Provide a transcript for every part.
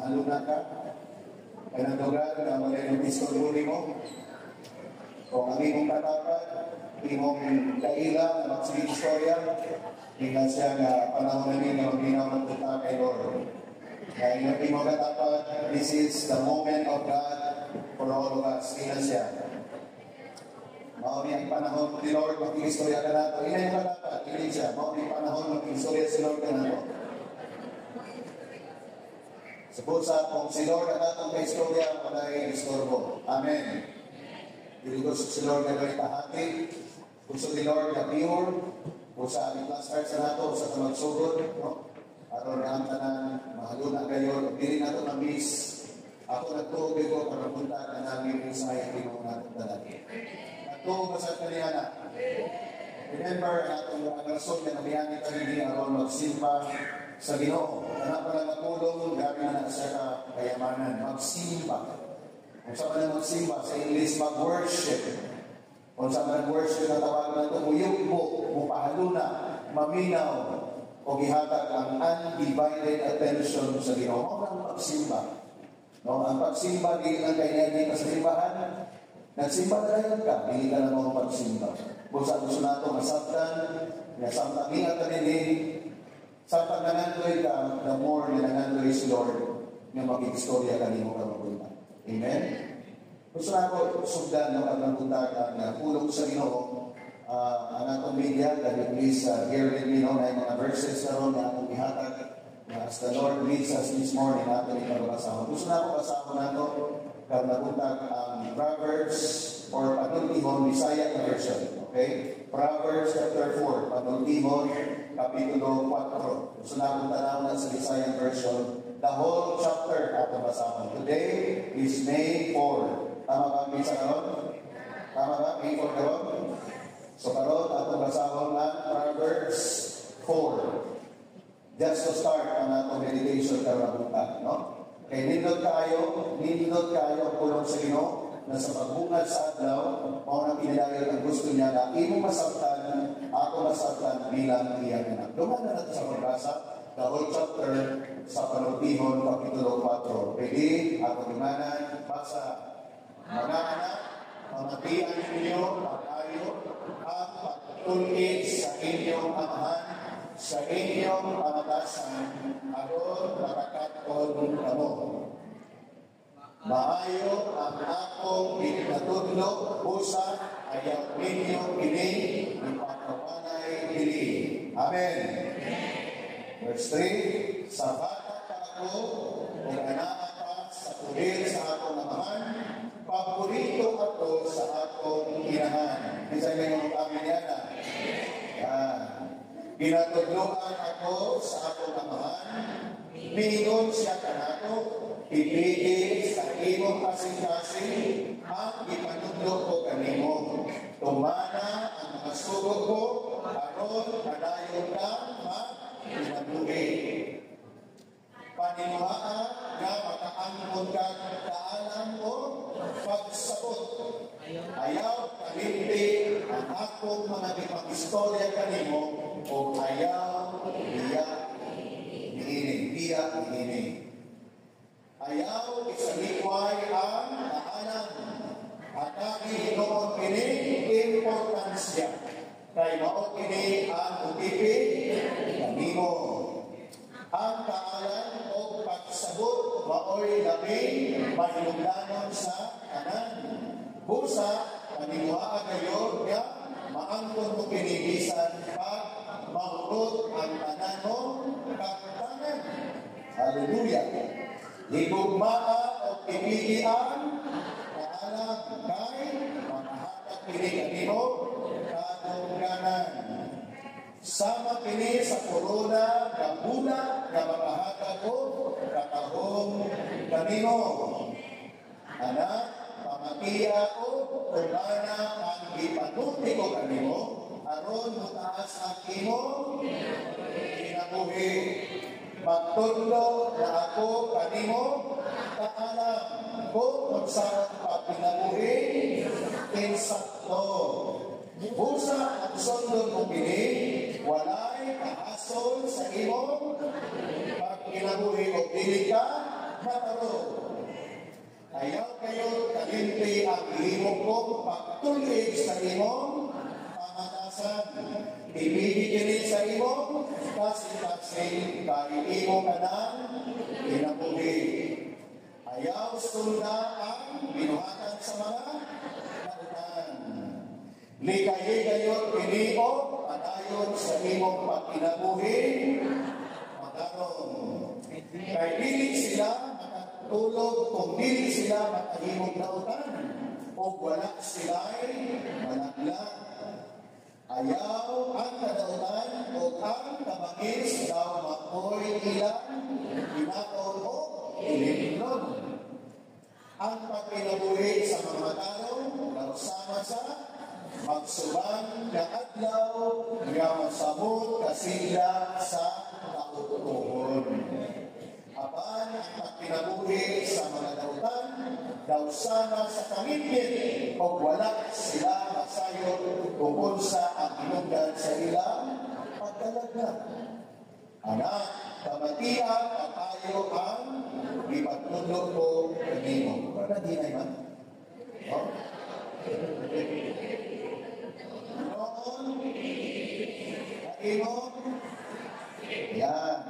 mahaluna ka, kanang lugar na wala yung istorbo mo, kung ang imong katapat, imong kaila na magsige istorya, tingnan siya na panahon namin na magbinaw ng punta kay Lord. Kaya yung imong katapat, this is the moment of God for all of us. Tingnan siya. Mauni ang panahon ni Lord, mag-istorya ka nato. Ina yung katapat, tingnan siya. Mauni ang panahon, mag-istorya si Lord ka nato. Sabot sa kung si Lord ang atong ka-istorya, wala yung istorbo. Amen. Hindi gusto si Lord na gawin tahati. Gusto ni Lord na pure. Kung sa aming class card sa nato, sa tamagsugod. No? Aron na ang tanan, mahalo na kayo. Hindi nato na miss. Ako nagtuog ko para punta na namin yung sayang mo natin dalagi. Nagtuog sa kanina na. Remember, atong rason na nabiyani kami ni aron magsimba sa Ginoo. Anak pa lang matulong, gabi na siya ka kayamanan. Magsimba. Kung saan man magsimba, sa English, mag-worship. Kung saan man worship na tawag na ito, muyugbo, mupahalo na, maminaw, o gihatag ang undivided attention sa Ginoo. Ano ang pagsimba? No, ang pagsimba, di lang kaya niya sa simbahan. Nagsimba na rin ka, hindi ka na mga pagsimba. Kung saan gusto nato masabtan, nasamtang ingat ka din, sa pag nangandoy ka, the more na nangandoy si Lord, na mag-istorya ka mo ka mapunta. Amen? Gusto na ako sugdan ng pagpunta na pulong sa Ginoo, ang atong media, dahil please hear with me, no, na yung mga verses na ron na atong ihatag, as the Lord leads us this morning, natin ipagbasahan. Gusto na ako basahan na ito, kung nabuntag ang Proverbs or Panultihon, Bisaya version. Okay? Proverbs chapter 4, Panultihon, Kapitulo 4. Gusto na akong tanaw na sa Bisaya version. The whole chapter at basahan. Today is May 4. Tama ba ang bisa karon? Tama ba? May 4 karon? So karon atong basahon ang Proverbs 4. Just to start ang atong meditation karon no? Kay nindot kayo ang pulong sa Ginoo na sa pagbungad sa adlaw, mao nang pinidayon ang gusto niya na imong masabtan, ako masabtan bilang iyang anak. Duman na natin sa pagbasa, the whole chapter sa Panultihon, Kapitulo 4. Pwede, atong imanan, basa. Mga anak, mamatian ninyo, pag-ayo, at pagtulid sa inyong amahan, sa inyong pamatasan, aron makakaton kamo. Maayo ang akong pinatudlo, usa, ayaw ninyo kini, ipakawanay dili. Amen. Verse 3, sa bata pa ako, kung anaa pa sa pulir sa akong amahan, paborito ako sa akong inahan. Minsan kayo mga pamilyana. Pinatudloan ako sa akong amahan, mingon siya kanato, ipigil sa imong kasing-kasing, ang ipanudlo ko kanimo. Tumana ang mga sugo ko, aron padayon ka, pinabuhi. Panimuhaan na makaangkon ka kaalam mo, pagsabot. Ayaw kalimpi ang akong mga ipag-istorya kanimo, o ayaw niinig. Ayaw isalikway ang naalam. At Ginoo kini importansya. Kay mao kini ang utipid kanimo. Ang kaalam o pagsabot mao'y labing mahinungdanon sa kanan. Busa, panimuhaan kayo niya, maangkon mo kinibisan pag mahurot ang tananong kaktanan. Hallelujah! Higugmaa o pipilian, kaalam kay makahatag kini kanimo, kadungganan. Sama kini sa korona na bula na makahatag ko katahong kanimo. Anak, pamatia o kumana ang ipanuti ko kanimo, aron mutaas ang imo kinabuhi. Magtudlo na ako kanimo, kaalam ko kung saan pa pinabuhi, insakto. Busa at sundon mo kini, walay kahasol sa imong pagkinabuhi o dili ka mataro. Ayaw kayo kalimpi ang ihimong ko pagtulig sa imong pamatasan. Ibigin sa imong kasi kay imo ka ng inabuhi. Ayaw sunda ang binuhatan sa mga nautan. Likayi kayo pinio at ayon sa imong pagkinabuhi magkaroon. Kay dili sila makatulog kung dili sila makahimong nautan o wala sila'y managlag. Ayaw ang kadautan o ang kabangis daw makoy ilang inakon o ilimnon. Ang pagpinabuhi sa mga tao daw sama sa magsubang na adlaw nga masabot kasigla sa kautuhon. Apan ang pagpinabuhi sa mga dautan daw sama sa kamingin o wala sila masayot kung sa ang inungdan sa ilang pagkalaglag. Anak, kamatian at tayo ang ipagtulog ko kanino. Para di na iman? Oh? Noon, kanino? Yan.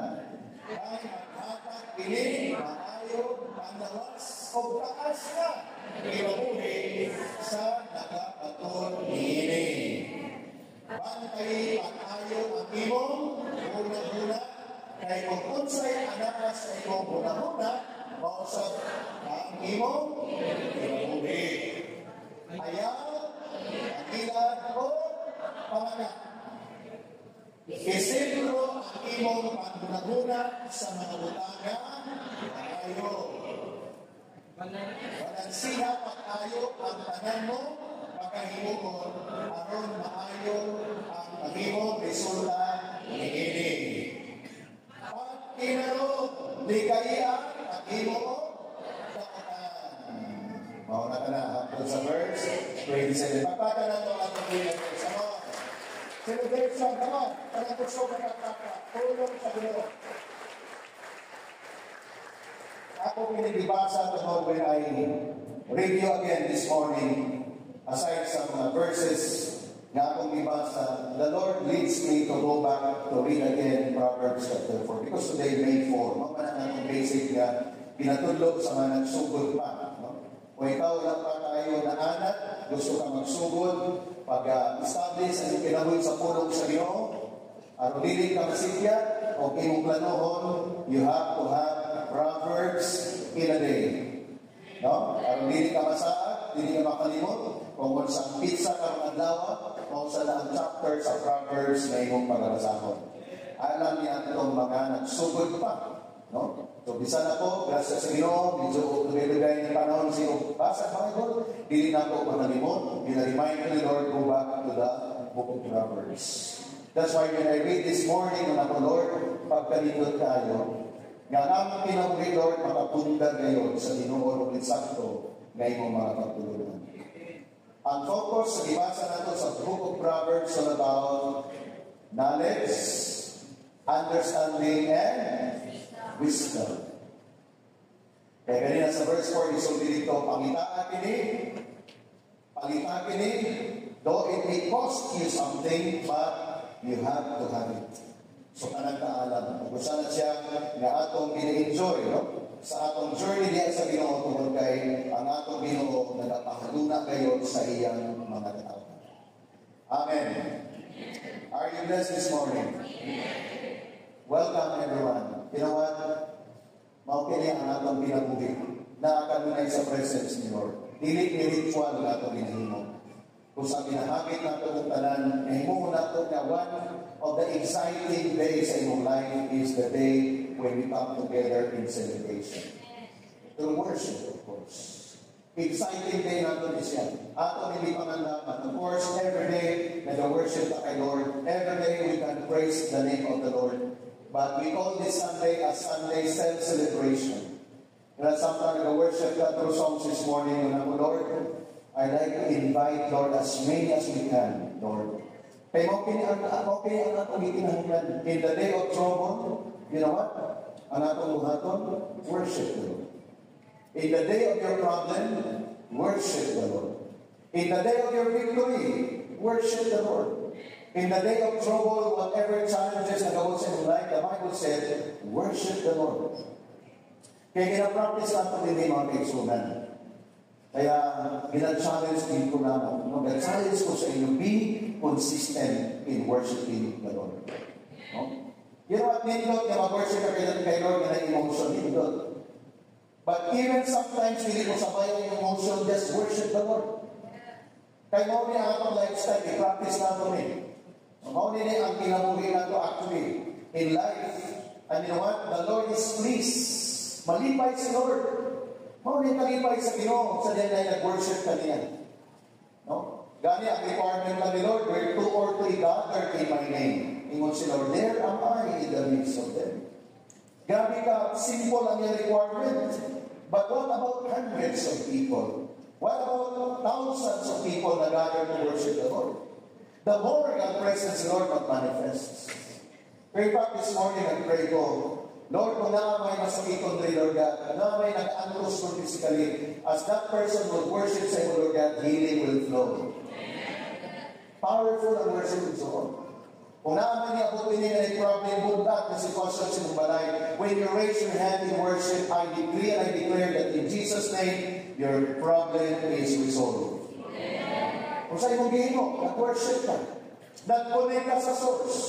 Ang maghatag piling, maayo, pandawas, o taas na inabuhi sa nakapaton niini. Bantay pag-ayo ang imong una-una kay kung unsay anak sa imong una-una mausap ang imong inabuhi. Ayaw, agilan o panganak. Isipro ang imong paguna-una sa mga butanga ayaw. Balansiha pag-ayo ang tanan mo pagkahimuon aron maayo ang mahimong resulta niini. Pag kinaro di kaya ang imo daotan. Mauna ka na hapon sa verse 27. Pagpata na ito ang pagbilang sa mga celebration, come on. Parang gusto ka nakaka. Tulong sa Ginoo. Ako pinibasa ito when I review again this morning, aside sa mga verses na akong ibasa, the Lord leads me to go back to read again Proverbs chapter 4. Because today, May 4, mamana natin basic na pinatulog sa mga nagsugod pa. No? Kung ikaw lang pa tayo na anak, gusto ka magsugod, pag-establish ang kinabuhi sa pulong sa Ginoo, aron dili ka masikya, o imong planohon, you have to have Proverbs in a day. No? Aron dili ka masaad, dili ka makalimot, kung sa pizza ka mga adlaw, o sa laang chapter sa Proverbs na imong pagbasahon. Alam niya itong mga nagsugod pa. No? So, bisa na po, gracias sa Ginoo, medyo tumibigay ng panahon sa iyong basa sa Bible, dili na po makalimot, remind the Lord, go back to the book of Proverbs. That's why when I read this morning, ako, Lord, pagkalindot tayo, nga naman kinabuhi, Lord, makapundag ngayon sa Ginoo ulit sakto na imong mga pagtulungan. Ang focus sa ibasa nato sa book of Proverbs all about knowledge, understanding, and wisdom. Kaya ganina sa verse 4, isulti dito, pangitaan kini, though it may cost you something, but you have to have it. So, kanang kaalam. Kung saan siya nga atong gini-enjoy, no? Sa atong journey diya sa Ginoo tungkol kay ang atong Ginoo nagapahaluna kayo sa iyang mga tao. Amen. Are you blessed this morning? Welcome everyone. You know what? Maupili ang atong pinabuhi na kanunay sa presence ni Lord. Dili ni ritual na atong ginahimo. Kung sa pinahagit na itong tanan, nahimuho na ito na one of the exciting days sa imong life is the day when we come together in celebration. To worship, of course. Exciting day na ito is yan. Ato hindi pangandaman. Of course, every day na worship na kay Lord, every day we can praise the name of the Lord. But we call this Sunday a Sunday self-celebration. And sometimes nag-worship ka through songs this morning, Lord, I'd like to invite, Lord, as many as we can, Lord. Kaya okay ang atong itinahungan. In the day of trouble, you know what? Ang atong buhaton, worship the Lord. In the day of your problem, worship the Lord. In the day of your victory, worship the Lord. In the day of trouble, whatever challenges na gawin sa inyong life, the Bible said, worship the Lord. Kaya gina-practice natin din mga kaigsunan. Kaya gina-challenge din ko naman. Gina-challenge ko sa inyo, be consistent in worshiping the Lord. No? You know what, nindot na mag-worship ka kay Lord na emotion, nindot. But even sometimes, hindi mo sabay ang emotion, just worship the Lord. Kaya mo niya ang atong lifestyle, i-practice natin eh. Mo niya ang kinabuhi nato actually in life. And you know what? The Lord is pleased. Malipay si Lord. Mo niya kalipay sa Ginoo sa diyan na nag-worship kaniya. No? Gani ang requirement lang ni Lord, where 2 or 3 gathered in my name. Ingon si Lord, there am I in the midst of them. Grabe ka, simple ang yung requirement. But what about hundreds of people? What about thousands of people na gather to worship the Lord? The more your presence, Lord, mag-manifests. Pray back this morning and pray ko, Lord, kung may masakitong rin, Lord God, na may nag-antos ko physically, as that person will worship sa iyo, Lord God, healing will flow. Powerful ang worship is all. Kung naman niya abutin niya ng problem, buntat na sitwasyon sa mong balay, when you raise your hand in worship, I decree and I declare that in Jesus' name, your problem is resolved. Kung sa imong gihimo, nag-worship ka. Nag-connect ka sa source.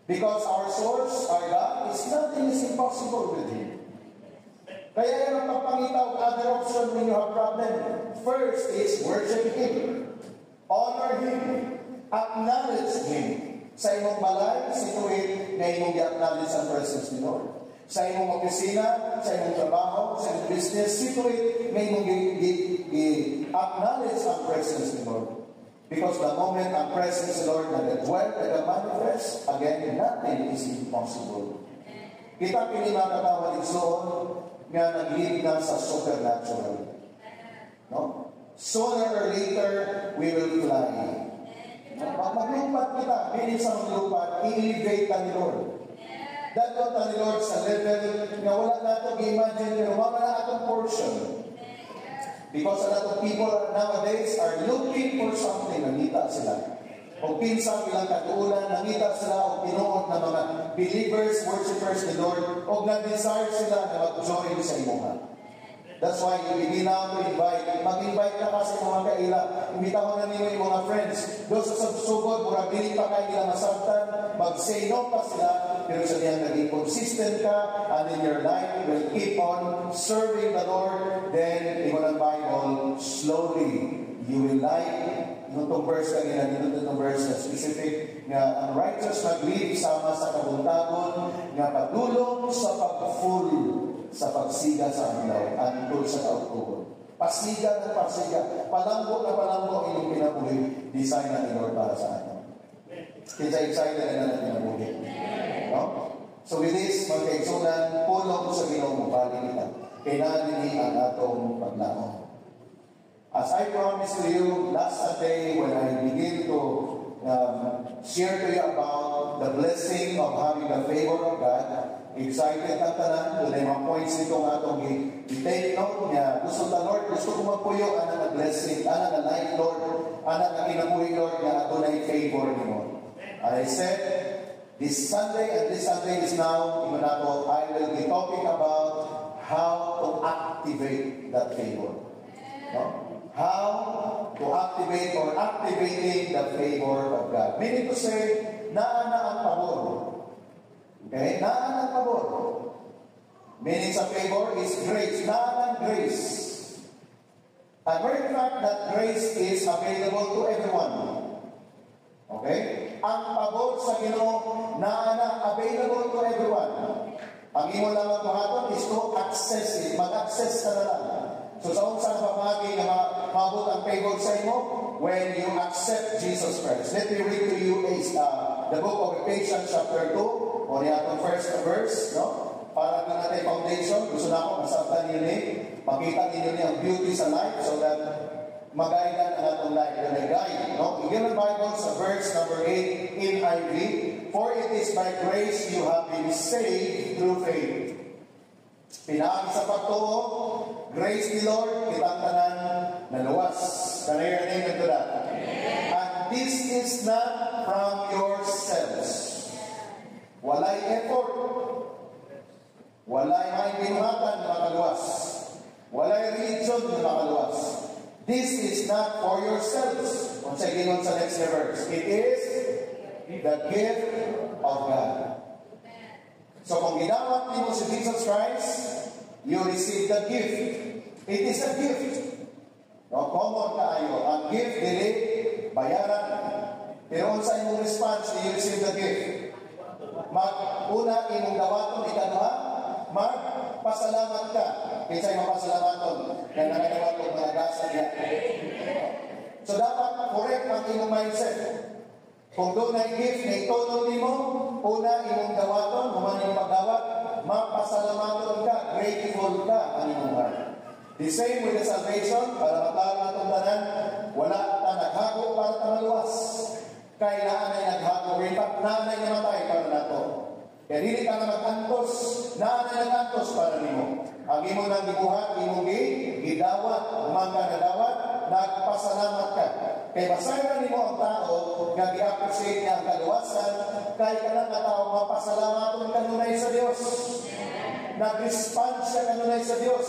Because our source, our God, is nothing is impossible with Him. Kaya yan ang pagpangitaw, other option when you have problem. First is worship Him. Honor Him. Acknowledge Him. Sa imong balay, situate na imong i-acknowledge ang presence ni Lord. Sa imong opisina, sa imong trabaho, sa imong business, situate na imong i-acknowledge ang presence ni Lord. Because the moment ang presence ni Lord nag-dwell, nag-manifest, again, nothing is impossible. Kita pinimatatawan igsoon nga nag-live na sa supernatural. No? Sooner or later, we will fly. Pag maglupat kita, bilis sa maglupat, i-elevate ka ni Lord. Dato ta ni Lord sa level nga wala nato i-imagine, pero wala na atong portion. Because a lot of people nowadays are looking for something, nangita sila. O pinsang ilang katuulan, nangita sila o pinuot na mga believers, worshipers ni Lord, o nag-desire sila na mag-join sa imuha. That's why you begin now to invite. Mag-invite na kasi mga kaila. Imbitahon na ninyo yung mga friends. Doon sa subsugod, murabiling pa kayo nila masabtan. Mag-say no pa sila. Pero sa diyan naging consistent ka, and in your life, you will keep on serving the Lord. Then, in the Bible, slowly, you will like, itong verse kanina, itong verse na specific, nga ang righteous mag-live sama sa kabuntagon, nga padulong sa pag-full sa pagsiga sa anlaw, antol sa kautugon. Pasiga ng pasiga, palanggo na palanggo inyong pinabuhi, design na ni Lord para sa atin. Kinsa excited na natin pinabuhi. No? So with this, mga kaigsunan, pulong sa Ginoo mo, bali kita. Kailangan ni ang atong paglaon. As I promised to you last Sunday when I begin to share to you about the blessing of having the favor of God, excited ang tanan, doon ay mga points nito nga itong i-take note niya. Gusto ta Lord, gusto ko magpuyo, anak na blessing, anak na life Lord, anak na kinabuhi Lord, na ito na i-favor ni mo. I said, this Sunday and this Sunday is now, I will be talking about how to activate that favor. No? How to activate or activating the favor of God. Meaning to say, naana ang pabor. Okay? Naana ang pabor. Meaning sa favor is grace. Naana ang grace. And very fact that grace is available to everyone. Okay? Ang pabor sa Ginoo, naana available to everyone. Ang imo lang ang buhaton is to access it. Mag-access ka na lang. So sa unsang pamagi na mabot ang favor sa imo when you accept Jesus Christ. Let me read to you the book of Ephesians chapter 2 o niya itong first verse, no? Para na natin foundation. Gusto na ako masabtan niyo ni pakita niyo ni ang beauty sa life so that mag-guide ang atong life na guide, no? In the Bible sa verse number 8 in NIV, for it is by grace you have been saved through faith. Pinaagi sa pagtuo grace ni Lord, kitang tanan naluwas. Can I name into that? And this is not from yourselves. Walay effort. Walay may binuhatan na makaluwas. Walay religion na makaluwas. This is not for yourselves. Once again, on sa next verse. It is the gift of God. So kung ginawat mo si Jesus Christ, you receive the gift. It is a gift. No, common tayo. Ang gift, dili, bayaran. Pero kung sa imong response, you receive the gift. Mag-una, imong dawaton, ikaduha, magpasalamat ka. Kaysa yung mapasalamaton, na nakadawaton mga gasa niya. So dapat correct ang imong mindset. Kung doon ay gift na itono mo, una imong dawaton, human imong pagdawat, mapasalamaton ka, grateful ka ang imong heart. The same with the salvation, para matawag natong tanan, wala ta naghago para ta maluwas. Kaya naanay naghago, in fact, naanay namatay para nato. Kaya dili ka na mag-antos, naanay nag-antos para nimo. Ang imo nang gibuhat, imong gidawat, humang ka nadawat, nagpasalamat ka. Kaya masaya nimo ang tao, nga gi-appreciate niya ang kaluwasan, kaya ka lang tao, mapasalamaton kanunay sa Diyos. Nag-respond siya kanunay sa Diyos.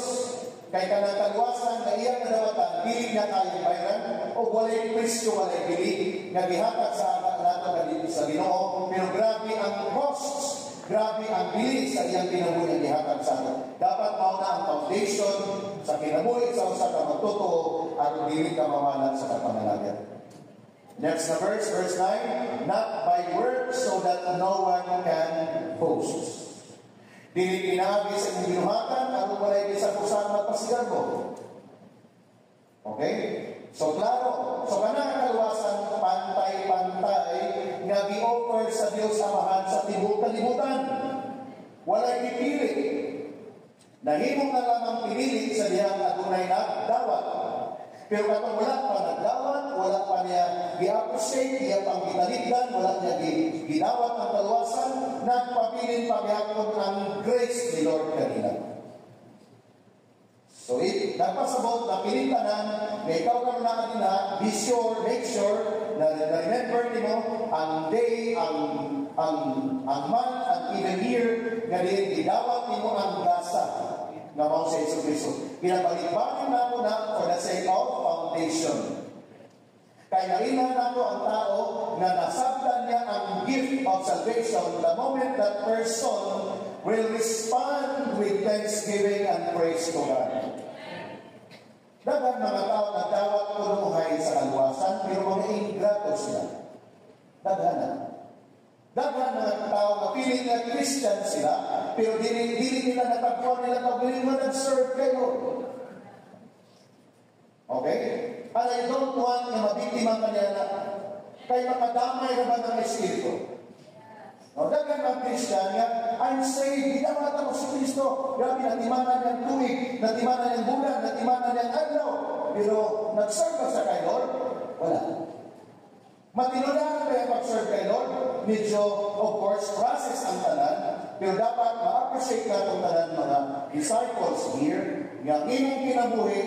Kaya ka ng kaluwasan na iyang nadawatan, bilig na kayang bayaran, o walay presyo, walay bilig, nga gihatag sa nato sa Ginoo, pero grabe ang costs, grabe ang bilis sa iyang kinabuhi ang gihatag sa ato. Dapat mauna ang foundation sa kinabuhi sa usa ka magtotoo, aron dili ka mawala sa kapanganagan. Next na verse 9, not by works so that no one can boast. Dili pinaagi sa inyong binuhatan, aron walay bisag usa magpasigarbo. Okay? So klaro, so kanang kaluwasan pantay-pantay nga gi-offer sa Dios Amahan sa tibuok kalibutan. Walay gipili. Nahimong na lamang pinili sa diyang adunay na dawat. Pero katong wala pa nagdawat, wala pa niya gi-appreciate, iya pang gitaligdan, wala niya ginawat ang kaluwasan, nagpabilin paghapon ang grace ni Lord kanina. So nagpasabot na pinitanan, na ikaw ka na kanina, be sure, make sure, na remember nimo ang day, ang month, and even year, nga din gidawat nimo ang gasa nga mao sa Hesus Kristo. Ginabalik-balik na po na for the sake of foundation. Kaya narinan nato ang tao na nasabtan niya ang gift of salvation the moment that person will respond with thanksgiving and praise to God. Dapat mga tao nagdawat punuhay sa kaluwasan, pero mga ingrato sila. Daghan mga tao na piling na Christian sila, pero dili nila natagpuan nila pag-piling mo nag-serve kayo. Okay? And I don't want na mabiktima kanya na kaya makadamay na ba ng Espiritu? No, daghan mga Christian nga, I'm saved, ginamat ako si Kristo. Grabe, natimanan niyang tuwig, natimanan niyang bulan, natimanan niyang adlaw. Pero nag-serve ka sa kay Lord? Wala. Matinunan ba yung pag-serve kay Lord? Medyo, of course, process ang tanan, pero dapat ma-appreciate na itong tanan mga disciples here, nga inyong kinabuhi,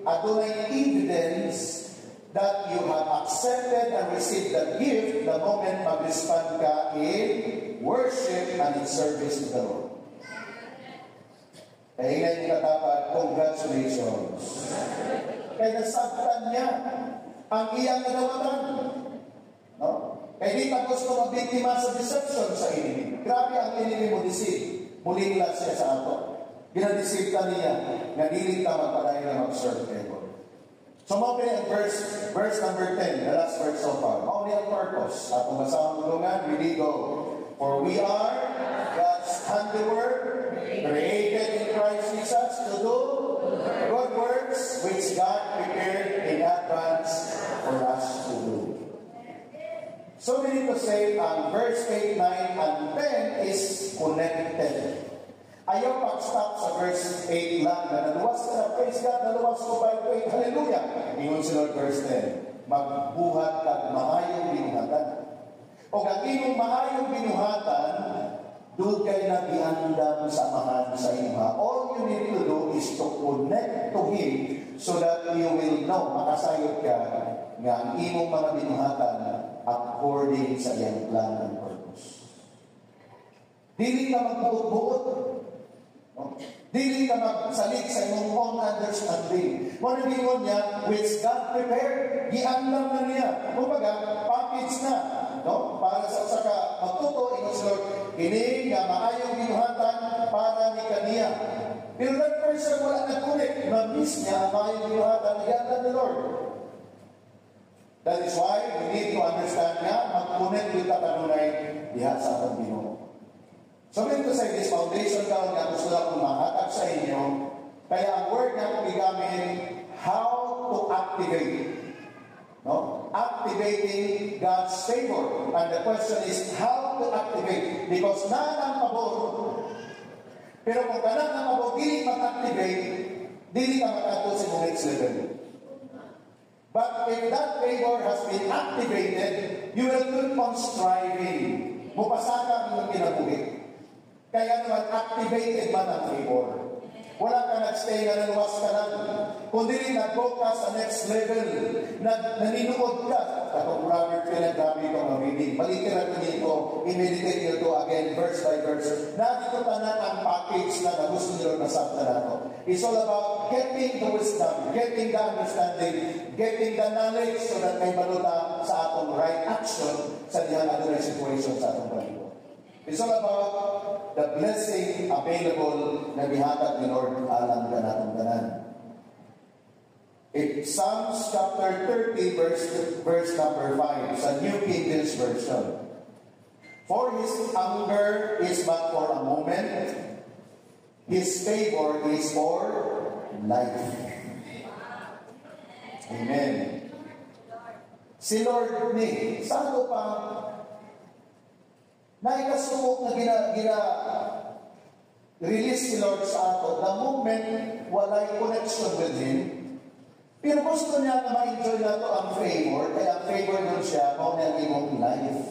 adunay evidence that you have accepted and received the gift the moment mag-respond ka in worship and in service to the Lord. Kaya ngayon katapat, congratulations. Kaya nasabtan niya ang iyang nadawatan. No? Kaya di tapos ko magbiktima sa deception sa enemy. Grabe ang enemy mo deceive. Muling lang siya sa ato. Ginadeceive ka niya na dili ka magpadayon na mag-serve kay God. So mabili ang verse number 10, the last verse so far. Only ang purpose. At kung masama tulungan, we go. For we are God's handiwork, created in Christ Jesus to do good works which God prepared in advance for us to do. So we need to say, verse 8, 9, and 10 is connected. Ayaw pag-stop sa verse 8 lang na naluwas ka na, praise God, naluwas ko by faith, hallelujah. Ingon sila verse 10, magbuhat kag maayong binuhatan. O kag imong maayong binuhatan, dugay na giandam sa amahan sa inyong. All you need to do is to connect to Him so that you will know, makasayod ka nga ang imong mga binuhatan according sa iyang plan and purpose. Dili ka magbuot-buot. No? Dili ka magsalig sa imong own understanding. Mo nabingon niya, which God prepared, gianlam na niya. Kumbaga, package na. No? Para sa saka matuto, ingon si Lord, ini nga maayong binuhatan para ni kaniya. Pero that person wala nag-connect. Ma-miss niya ang maayong binuhatan, gianlam ni Lord. That is why we need to understand nga, mag-connect with katanunay diha sa atong Ginoo. So, meant to say, this foundation daw nga gusto na kong mahatag sa inyo, kaya ang word nga kong igamit, how to activate. No? Activating God's favor. And the question is, how to activate? Because na ang pabor. Pero kung ka na ang pabor, dili mag-activate, dili ka mag-ato sa next level. But if that favor has been activated, you will keep on striving. Mupasaka ang iyong kinabuhi. Kaya naman, activated man ang favor. Wala ka nag-stay na naluwas ka lang. Kundi rin nag-go ka sa next level. Naninuod ka. Katong Robert Philip, itong reading. Balikin natin dito. I-meditate nyo ito again, verse by verse. Nandito tanan ang package na gusto nyo na sabta na ito. It's all about getting the wisdom, getting the understanding, getting the knowledge so that may maluta sa atong right action sa diyang other situation sa atong balibo. It's all about the blessing available na bihatag ni Lord alang ka natong tanan. It's Psalms chapter 30, verse number 5, sa New King James Version. For His anger is but for a moment, His favor is for life. Amen. Si Lord ni, saan ko pa naikasubok na release si Lord sa ato, the moment walay connection with Him, pero gusto niya na ma-enjoy na ito ang favor, kaya ang favor nun siya, mao na imong life.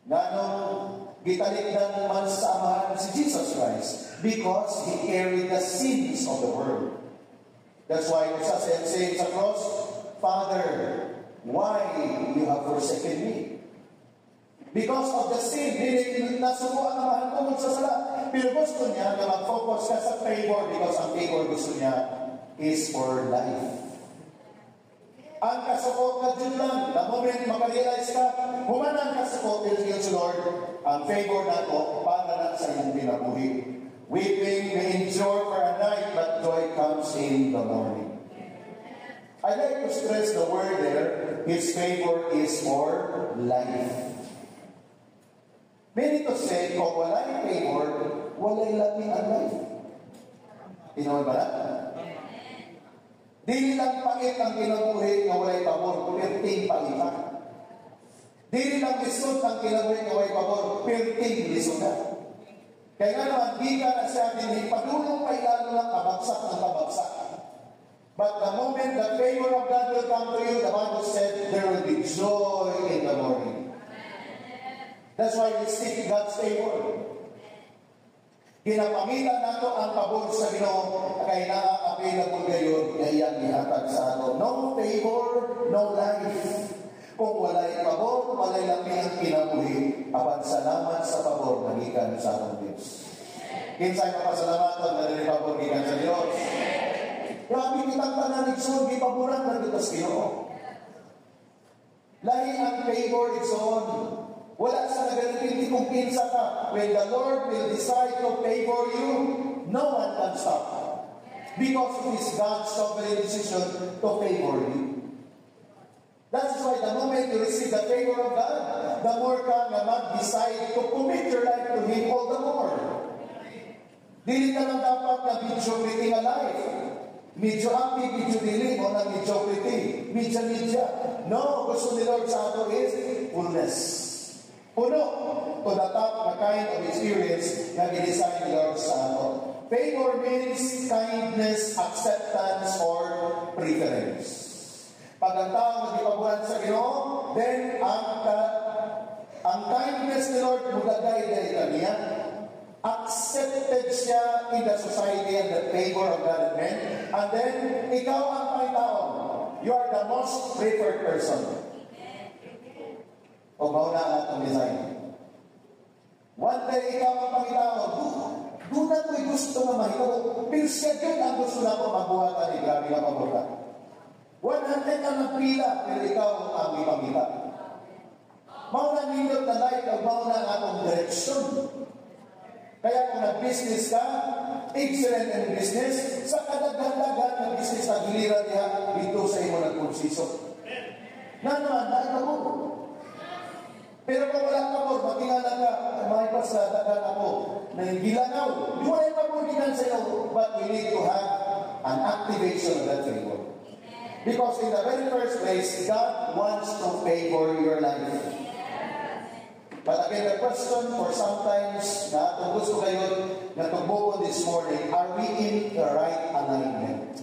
Ganong gitalikdan naman sa amahan si Jesus Christ, because He carried the sins of the world. That's why sa saying sa cross, Father, why you have forsaken me? Because of the sin, nasubuan naman tungkol sa sala. Pero gusto niya na mag-focus ka sa favor because ang favor gusto niya is for life. Ang kasukot na dyan lang, the moment makarealize ka, humanang kasukot, yun si Lord, ang favor na to para na sa iyong pinabuhi. Weeping may endure for a night, but joy comes in the morning. I like to stress the word there, His favor is for life. Meaning to say, kung walay favor, walay lating ang life. Tinawan ba na? Dili lang pangit ang kinabuhi na walay pabor, perting pangita. Dili lang lisod ang kinabuhi na walay pabor, perting lisod na. Kaya nga naman, di ka na siya din, padulong pa ilalo lang kabagsak ng kabagsak. But the moment the favor of God will come to you, the Bible said, there will be joy in the morning. That's why we seek God's favor. Ginapamitan nato ang pabor sa Ginoo kay naa-available gayon na iyang ihatag sa ato. No favor, no life. Kung walay pabor, walay lami ang kinabuhi. Apan salamat sa pabor na gikan sa atong Diyos. Kinsay mapasalamaton na rin pabor gikan sa Diyos. Grabe kitang tanan igsoon, gipaboran na dito sa Ginoo. Lahi ang favor igsoon. Wala sa nagalipindi kung pinsa ka. When the Lord will decide to favor you, no one can stop. Because it is God's sovereign decision to favor you. That's why the moment you receive the favor of God, the more ka nga mag-decide to commit your life to Him all the more. Dili ka lang dapat na mediocrity nga life. Medyo happy, medyo dili, o na mediocrity. Medya. No, gusto ni Lord sa ato is fullness. Puno to the top na kind of experience na gidesign ni Lord sa ato. Favor means kindness, acceptance, or preference. Pag ang tao nagpabuhan sa Ginoo, then ang kindness ni Lord mugagay dahil kaniya. accepted siya in the society and the favor of God and men, and then ikaw ang pangitaon. You are the most preferred person. O mauna ang atong design. One day, ikaw ang pangitaon. Doon na ko'y gusto na mahito. Pero siya din ang gusto na ko mabuhatan. Grabe na pabuhatan. 100 ang nagpila, pero ikaw ang ipangita. Mauna nindot na life, o mauna ang atong direksyon. Kaya kung nag-business ka, excellent in business, sa kadagdagan ng business na giliran niya, dito sa imo nagpunsiso. Na naman, ito mo. Pero kung wala ka po, makilala ka, may pasadagan ako, na gilanaw, di wala yung pabulinan sa iyo, but we need to have an activation of that favor. Because in the very first place, God wants to favor your life. But again, the question for sometimes na itong gusto kayo na tumbukon this morning, are we in the right alignment?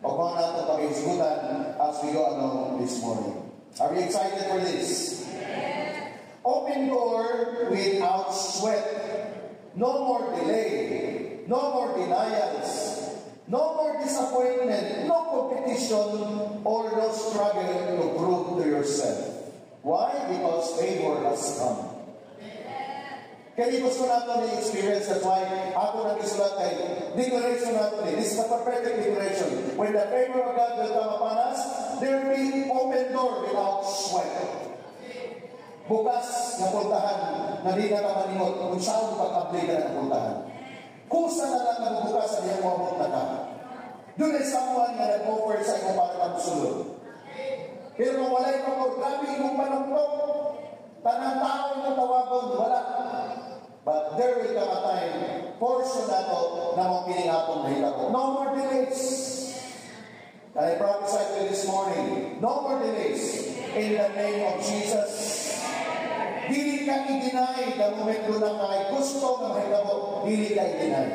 O kung natin pag-isgutan as we go along this morning. Are we excited for this? Open door without sweat. No more delay. No more denials. No more disappointment. No competition or no struggle to prove to yourself. Why? Because favor has come. Kaya gusto natin i-experience. That's why ako nag-isulat kay declaration natin. This is a prophetic declaration. When the favor of God will come upon us, there will be open door without sweat. Bukas na puntahan na di na kamalimot kung saan pagkabli ka ng puntahan. Kusa na lang nagbubukas sa iyong mabot na ka. Doon ay someone na nag-offer sa iyong para kang sulod. Pero kung wala yung pagkabli, grabe yung panungkot. Tanang tao yung tawagon, wala. But there will come a time, portion na to, na mong piningapong nahita ko. No more delays. And I prophesied to you this morning, no more delays. In the name of Jesus. Dili ka i-deny the moment doon na kahit gusto na mahita mo, dili ka i-deny.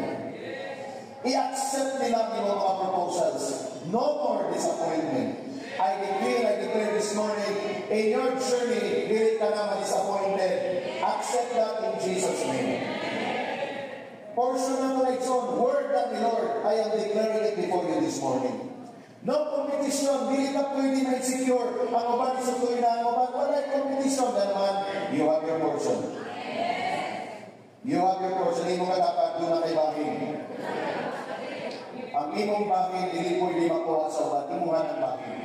I-accept nila yung mga proposals. No more disappointment. I declare this morning, in your journey, dili ka na ma-disappointed. Accept that in Jesus' name. Portion na tonight's own word of the Lord, I am declaring it before you this morning. No competition, dili ka pwede na insecure. Ang uban sa tuloy na ang uban, wala yung competition. Ganaman, you have your portion. You have your portion. Imong katapat, doon na kay bahin. Ang imong bahin, dili pwede makuha sa uban. Imuhan ang bahin.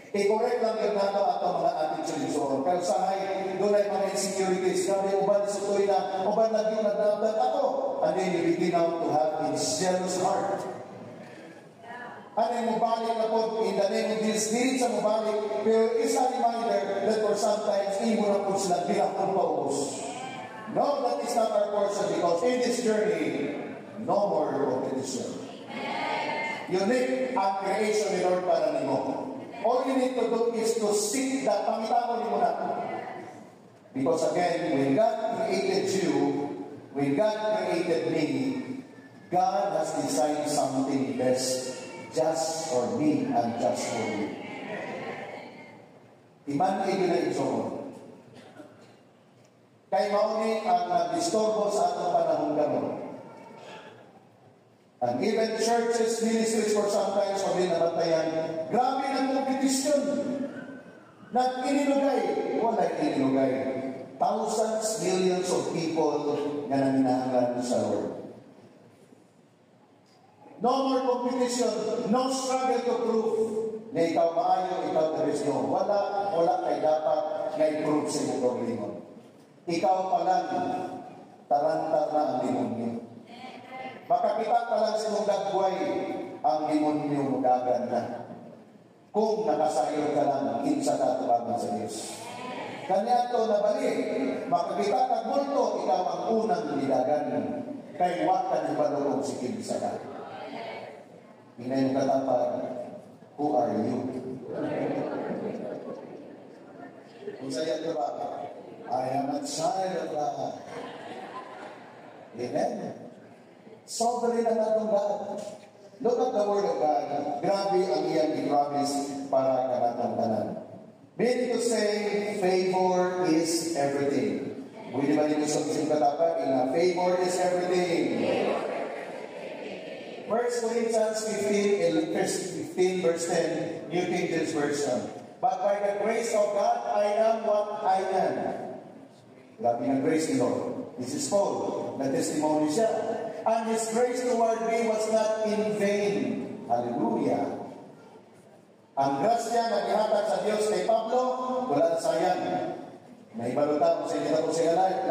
I-correct lang yung nato at ang mga attitudes. Pero sahay, doon ay mga insecurities. Grabe, uban sa tuloy na, uban na yung nagdamdan ako. And then you begin now to have a jealous heart. Ano yung mabalik na po, in the name of Jesus, hindi sa mabalik, pero isa reminder that for sometimes, imo na po sila bilang kong paubos. No, that is not our portion because in this journey, no more competition. Unique ang creation ni Lord para nimo. All you need to do is to seek that pangitamo ni mo na. Because again, when God created you, when God created me, God has designed something best. Just for me and just for you. Iman kayo na ito. Kay mauni ang nag-disturbo sa atong panahong gamon. And even churches, ministries for sometimes kami nabatayan, grabe ng competition. Nag-inilugay. Wala inilugay. Thousands, millions of people na nanginahanglan sa Lord. No more competition, no struggle to prove na ikaw maayo, ikaw teresyo. Wala kay dapat na i-prove sa iyong problema. Ikaw pa lang, taranta na ang demonyo. Makakita pa lang sa iyong dagway, ang demonyo magaganda. Kung nakasayon ka lang, kinsa ka tulaban sa Diyos. Kanya ito nabalik, makakita ka multo, ikaw ang unang nilagan. Kay waka ng balurong si kinsa ka. Hinay mo katapag, who are you? Kung sa'yo ito ba? I am a child of God. Amen? Sovereign ang atong God. Look at the word of God. Grabe ang iyang i-promise para kanatang tanan. Meaning to say, favor is everything. Pwede ba nito sa isang katapat? Favor is everything. 1 Corinthians 15 verse 10, New King James Version. But by the grace of God, I am what I am. Grabe ng grace ni Lord. This is Paul. Nag-testimony siya. And His grace toward me was not in vain. Hallelujah. Ang grasya na gihatag sa Diyos kay Pablo, wala na sayang. May baluta kung sa inyo ko siya life.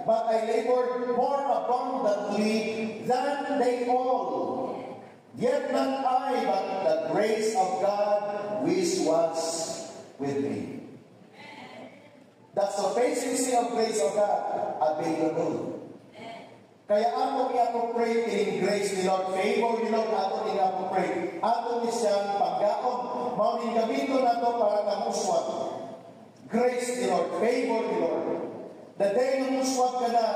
But I labored more abundantly than they all. Yet not I, but the grace of God which was with me. The sufficiency of grace of God available. Kaya ako i-appropriate in grace ni Lord, favor ni Lord, ako i-appropriate. Ako ni siyang pagkaon. Mauning gamiton na ito para kamuswag. Grace ni Lord, favor ni Lord. The day na muswag ka na,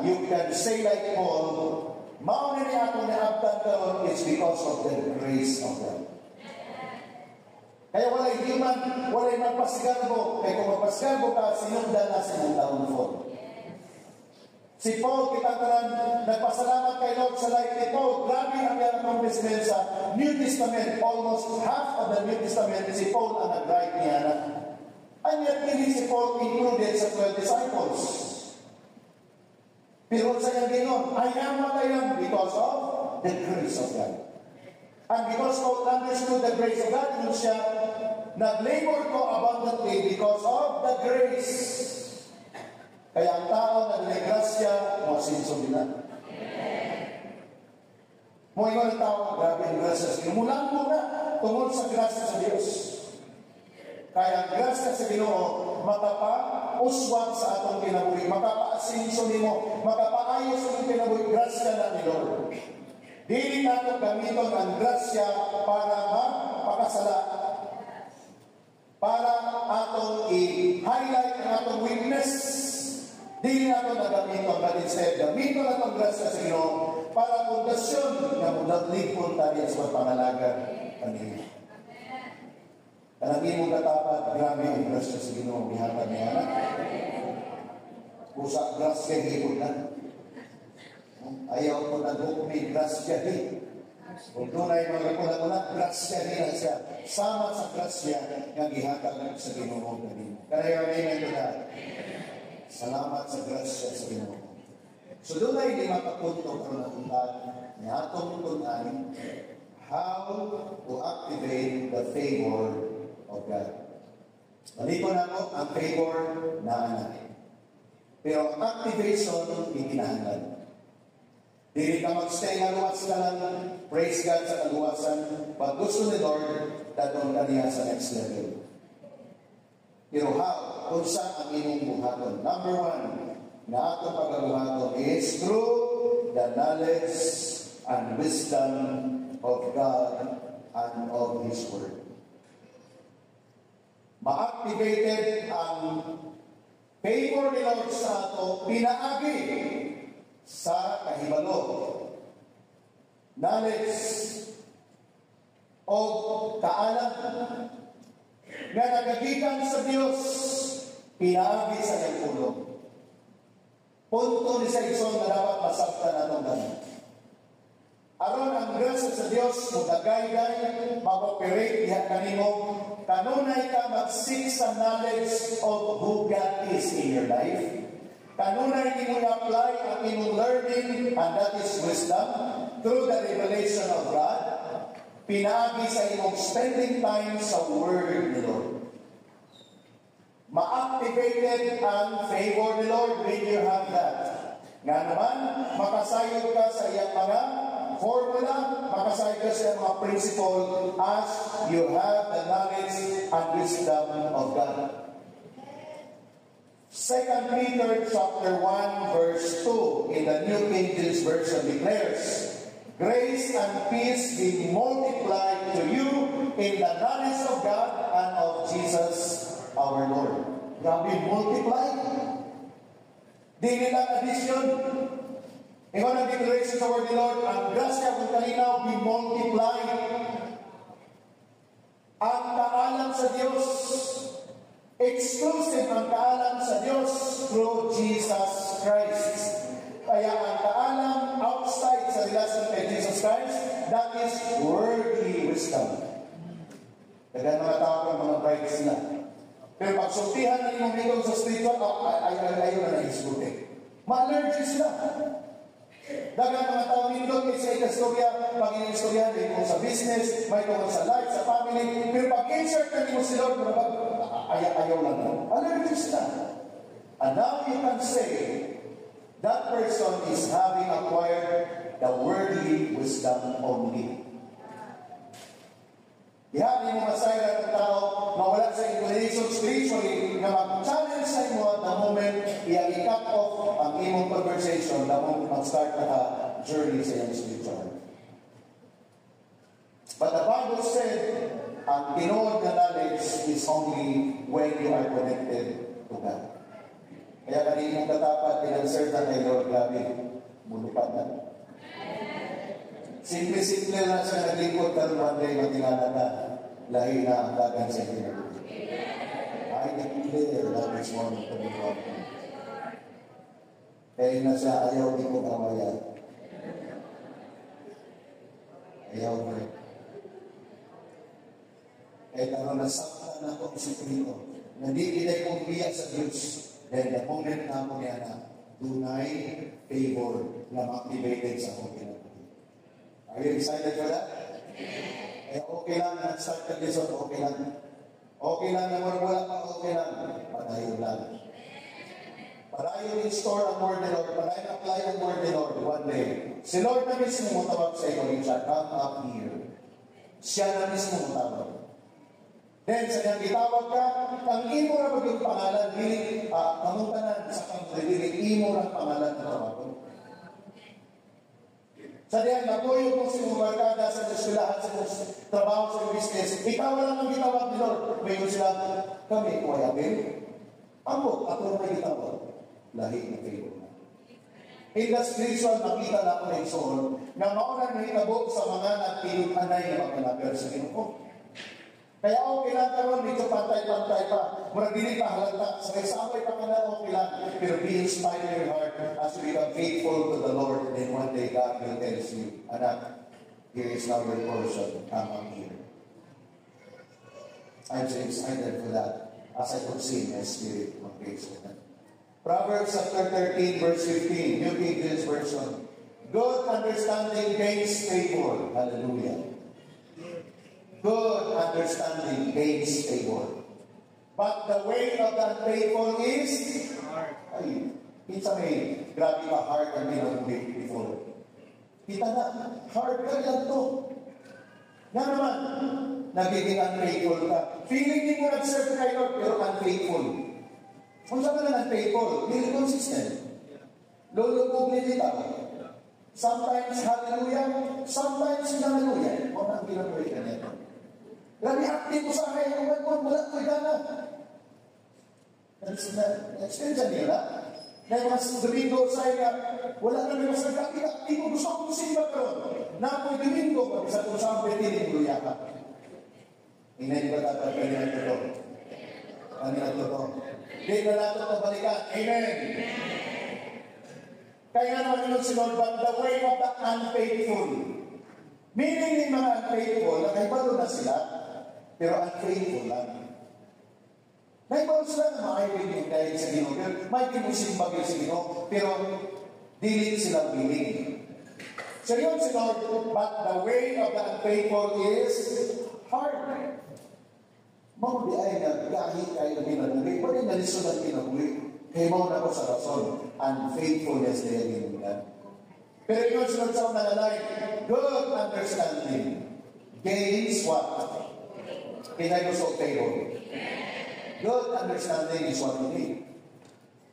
you can say like Paul, maunin niya ako na-abdan karon is because of the grace of God. Kaya walay human, walay magpasigarbo. Kaya kung magpasigarbo ka, sinundan na sa mong downfall. Si Paul, kita karan, nagpasalamat kay Lord sa life ni Paul. Grabe ang yan accomplishment sa New Testament. Almost half of the New Testament, si Paul ang nag-write niya na. And yet, hindi si Paul included sa 12 disciples. Pero sa niyang ginon, I am what I am because of the grace of God. And because Paul understood the grace of God, yun siya, nag-labor ko abundantly because of the grace. Kaya ang tao na niligrasya, masinso nila. Mo ingon ang tao, grabe ang grasya sa Ginoo. Mulang muna, tungkol sa grasya sa Diyos. Kaya ang grasya sa Ginoo, makapa-uswag sa atong kinabuhi, makapa-asinso nimo, makapa-ayos sa atong kinabuhi, grasya na ni Lord. Dili nato gamiton ang grasya para magpakasala, para atong i-highlight ang atong weakness. Dili nato na gamiton, but instead gamiton atong grasya sa Ginoo para pundasyon nga mudadlipon tayo sa pangalaga kanila. Kanang imong katapat, grabe ang grasya sa Ginoo gihatag niya. Usa grasya gihapon na. Ayaw ko na doon may grasya di. Kung doon ay mga kulang-kulang, grasya di na siya. Sama sa grasya nga gihatag sa Ginoo kanina. Kaya amen ito na. Salamat sa grasya sa Ginoo. So doon ay di makapunto ko na tuntan na atong tuntan how to activate the favor of God. Malikon ako ang favor na natin. Pero ang activation, hindi kinahanglan. Dili ka mag-stay nga luwas ka lang, praise God sa kaluwasan, pag gusto ni Lord, datong ka niya sa next level. Pero how? Kung saan ang inyong buhaton? Number one, na atong pagkabuhaton is through the knowledge and wisdom of God and of His Word. Ma-activated ang favor ni Lord sa ato, pinaagi sa kahibalo, knowledge o kaalam nga nagagikan sa Diyos, pinaagi sa iyang pulong. Punto ni sa ison na dapat masabtan atong ganun. Aron ang grasya sa Diyos, magagay-gay, mag-operate diha kanimo, kanunay ka mag-seek sa knowledge of who God is in your life. Kanunay imong apply ang imong learning, and that is wisdom, through the revelation of God. Pinaagi sa imong spending time sa Word ni Lord. Ma-activated ang favor ni Lord when you have that. Nga naman, makasayod ka sa iyang mga formula, makasayod ka sa iyang mga principle as you have the knowledge and wisdom of God. 2 Peter chapter 1 verse 2 in the New King James Version declares, grace and peace be multiplied to you in the knowledge of God and of Jesus our Lord. Grabe, multiply. Dili lang addition. Ikaw ang declaration sa word ni Lord, ang grasya kung kalinaw be multiplied. Ang kaalam sa Diyos Exclusive ang kaalam sa Diyos through Jesus Christ. Kaya ang kaalam outside sa relasyon kay Jesus Christ, that is worldly wisdom. Kaya mga tao ng mga bright sila. Pero pag sultihan na yung mga sa spiritual, ayaw na na-isbuti. Ma-allergy sila. Dagang mga tao nindot may sa ikastorya, pag inistorya, may kung sa business, may kung sa life, sa family, pero pag insert na mo si Lord, ayaw lang na. Allergy sila. And now you can say, that person is having acquired the worldly wisdom only. Yan yung masaya ng tao na wala sa inclination spiritually na mag-challenge sa imo the moment i-cut off ang imong conversation the moment mag-start na journey sa iyong spiritual. But the Bible said, ang tinuod na knowledge is only when you are connected to God. Kaya kaninong katapat, in-answer na kay Lord, grabe, mulupad na. Simple-simple lang siya naglingkod ka one day matingala ka, lahi na ang dagan sa iyo. I declare that this morning to be God. Kaya na siya, ayaw di ko kawayan. Ayaw mo. Kaya naman nasaktan na akong sikrito. Nandikinay kong biyak sa Diyos. Dahil the moment na mo niya na tunay favor na activated sa akong ginagawa. Are you excited for that? Eh, okay lang na start ka this one, okay lang. Okay lang na wala pa, okay lang. Padayon lang. Padayon in-store ang word ni Lord, padayon apply ang word ni Lord one day. Si Lord na mismo mutawag sa iyo, siya, come up here. Siya na mismo mutawag. Then, sa niyang itawag ka, ang imo na maging pangalan, kamuntanan sa pang-revealing, imo na pangalan na tawagon. Sa diyan, napuyo kong sinumarkada sa eskwelahan, sa trabaho, sa business, ikaw lang ang gitawag ni Lord. May sila, kami, kuwayabin. Ako na may gitawag. Lahi na kayo. In the spiritual, nakita na ako na isoon, na maunang nahitabo sa mga nagpilunanay na magkalaber sa Ginoo. Kaya okay lang karon, medyo pantay-pantay pa. Murag dili pa halata. Sa sabay pa ka na okay lang. Pero be inspired in your heart as you become faithful to the Lord. And then one day God will tell you, anak, here is now your portion. Come on here. I'm so excited for that. As I could see in my spirit, my grace for that. Proverbs chapter 13, verse 15. New King James Version. Good understanding gains favor. Hallelujah. Good understanding gains favor. But the way of the unfaithful is hard. Ay, kita may grabe ka hard ang pinag-wait before. Kita na, hard ka yan to. Yan naman, nagiging unfaithful ka. Feeling din mo nag-serve kay Lord, pero unfaithful. Kung saan ka na unfaithful, hindi consistent. Lulubog din kita. Sometimes hallelujah, sometimes hallelujah. O nang ginagawa ka nito. Grabe active ko sa akin, wala ko gana. Na-experience niyo na? Na yung mga Domingo sa nga, wala na may masarap. Di ko gusto kong simba karon. Na ako'y Domingo, pag isa kong sampai, tiniguluya ka. Inay ba dapat kanina ito? Kanina ito. Di na natin ito balikan. Amen. Kaya naman yun si Lord, but the way of the unfaithful. Meaning yung mga unfaithful, nakaibalo na sila, pero unfaithful lang. Naibaw sila na makaibigan dahil sa Ginoo. May kinusimbag sa Ginoo, pero dili silang piling. So yun si Lord, but the way of the unfaithful is hard. Mao di ay nagkahi kayo na pinaguli. Pwede nalisod ang pinaguli. Kaya mo na ko sa rason. Unfaithfulness na yung ginugan. Pero yun sunod sa unang alay, good understanding gains what? Pinay gusto favor. Good understanding is what you need.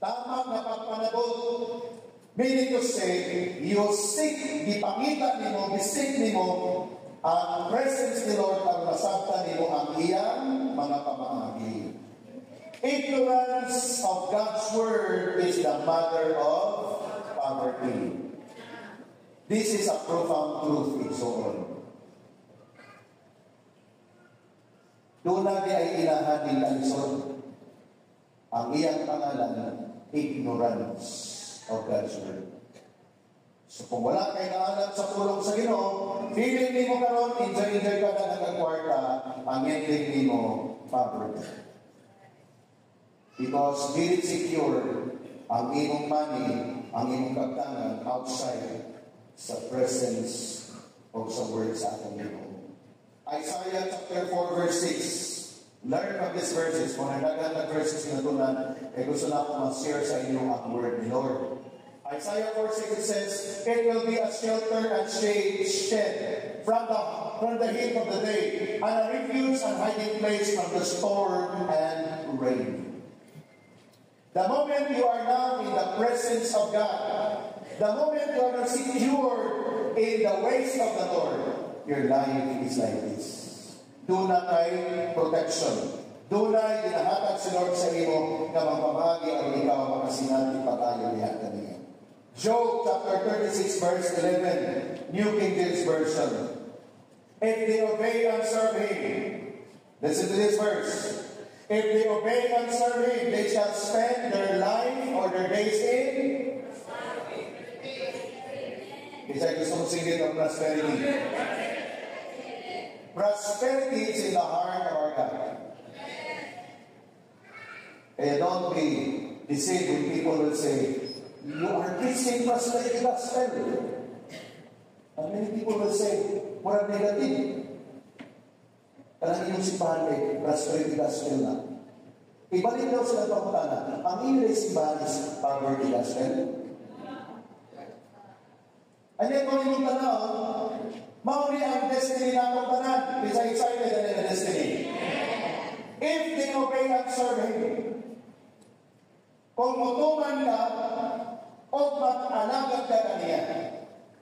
Tamang napagpanabot. Meaning to say, you seek, dipangita ni mo, bisik ni mo, ang presence ni Lord ang masabta ni mo ang iyang mga pamamagi. Ignorance of God's word is the mother of poverty. This is a profound truth in Zoon. Doon natin ay ilahan din kalisod. Ang iyang pangalan, ignorance of God's word. So kung wala kayo naalam sa pulong sa Ginoo, feeling ni mo karon, enjoy ka na nagkakwarta, ang ending ni mo, poverty. Because dili secure ang imong money, ang imong kagtangan outside sa presence of sa word sa atong Ginoo. Isaiah chapter 4 verse 6. Learn from these verses. Kung nagdagan na verses na tunan, gusto na ako mag-share sa inyo ang word ni Lord. Isaiah 4:6 says, "It will be a shelter and shed from the heat of the day, and a refuge and hiding place from the storm and rain." The moment you are now in the presence of God, the moment you are secure in the ways of the Lord, your life is like this. Doon na kay protection. Doon na ginahatag si Lord sa imo na magpamahagi ang ikaw makasinati pag-ayo niya kaniya. Job chapter 36 verse 11, New King James Version. If they obey and serve Him, listen to this verse. If they obey and serve Him, they shall spend their life or their days in Isa gusto mong singit ng prosperity. Prosperity is in the heart of our God. And don't be deceived when people will say, "You are preaching prosperity gospel." And many people will say, "Mura negative." Kanang inyong simbahan kay prosperity gospel na. Ibalik daw sila pangutana. Ang inyong simbahan is poverty gospel. And then kung inyong tanaw, mauri ang destiny na akong tanan. Is excited in the destiny. If they obey and serve Him, kung mutuman ka, o mag-alagad ka kaniya.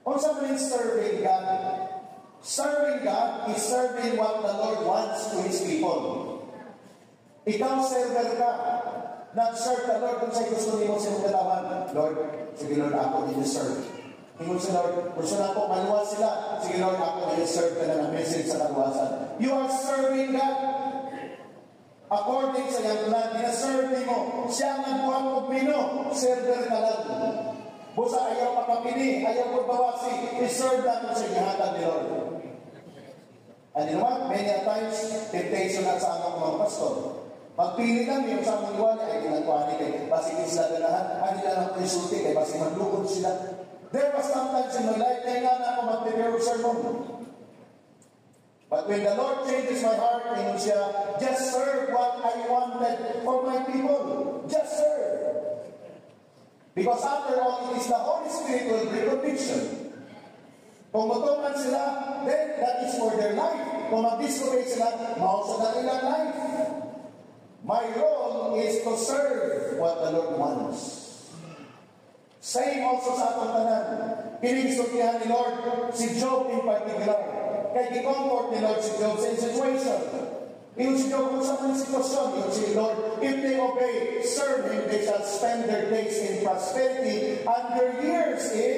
Kung sa means serving God, serving God is serving what the Lord wants to His people. Ikaw server ka. Nag-serve the Lord kung sa'yo gusto niyo sa katawan. Lord, sige Lord, ako ni-serve. Hingon sa Lord, gusto na ako maluwas sila. Sige Lord, ako ni-serve ka na ng message sa kaluwasan. You are serving God. According sa iyang plan, ina-serve mo. Siya ang nagbuhat o pino. Server ka lang. Busa ayaw pakapini, ayaw pagbawasi. I-serve lang sa ihatag ni Lord. And you know what? Many times, temptation na sa among mga pastor. Magpili lang yung sa among iwala, ay ginagawa ni kay basikin sila ganahan, ay nila lang konsulti, kay basikin maglukod sila. There was sometimes in my life, kaya nga na ako mag-prepare of sermon. But when the Lord changes my heart, yun siya, just serve what I wanted for my people. Just serve. Because after all, it is the Holy Spirit who will bring conviction. Kung matuman sila, then that is for their life. Kung mag-disobey sila, mausa na nilang life. My role is to serve what the Lord wants. Same also sa atong tanan. Kinisultihan ni Lord si Job in particular. Kaya gi-comfort ni Lord si Job sa situation. Iyon si Job kung saan ang sitwasyon. Iyon si Lord, if they obey, serve Him, they shall spend their days in prosperity and their years in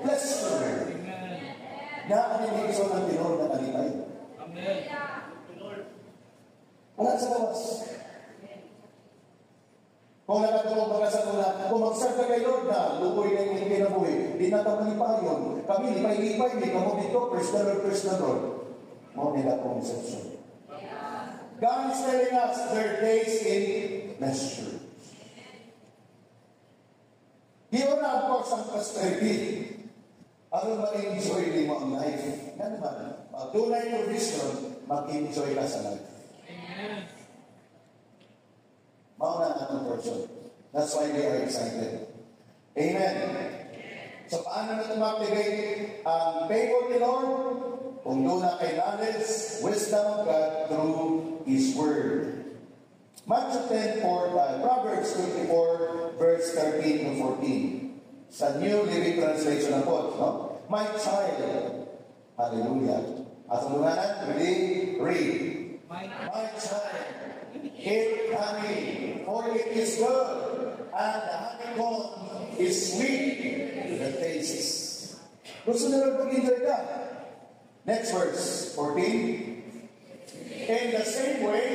pleasure. Naanin ni Iso ng Lord na kalipay. Amen. Wala sa gawas. Kung nakatulong mga sa mula, kung mag-serve ka kay Lord na, lupoy na yung kinabuhi, di na tamalipayon. Kami, lipay-lipay, may kamo dito, praise the Lord. Mau nila conception. God is telling us their days in pleasure. Yun na, of course, ang prosperity. Ano ma-enjoy ni mo ang life? Yan naman, tunay provision, mag-enjoy ka sa life. Amen. Mauna ang atong person. That's why they are excited. Amen. So, paano na tumactivate ang favor ni Lord? Kung doon na kay knowledge, wisdom of God through His Word. Matthew 10, Proverbs 24, verse 13 to 14. Sa New Living Translation na po, no? My child, hallelujah. At ang lunganan, read. My child, eat honey, for it is good, and the honeycomb is sweet to the taste. Gusto nila pag-enjoy ka? Next verse, 14. In the same way,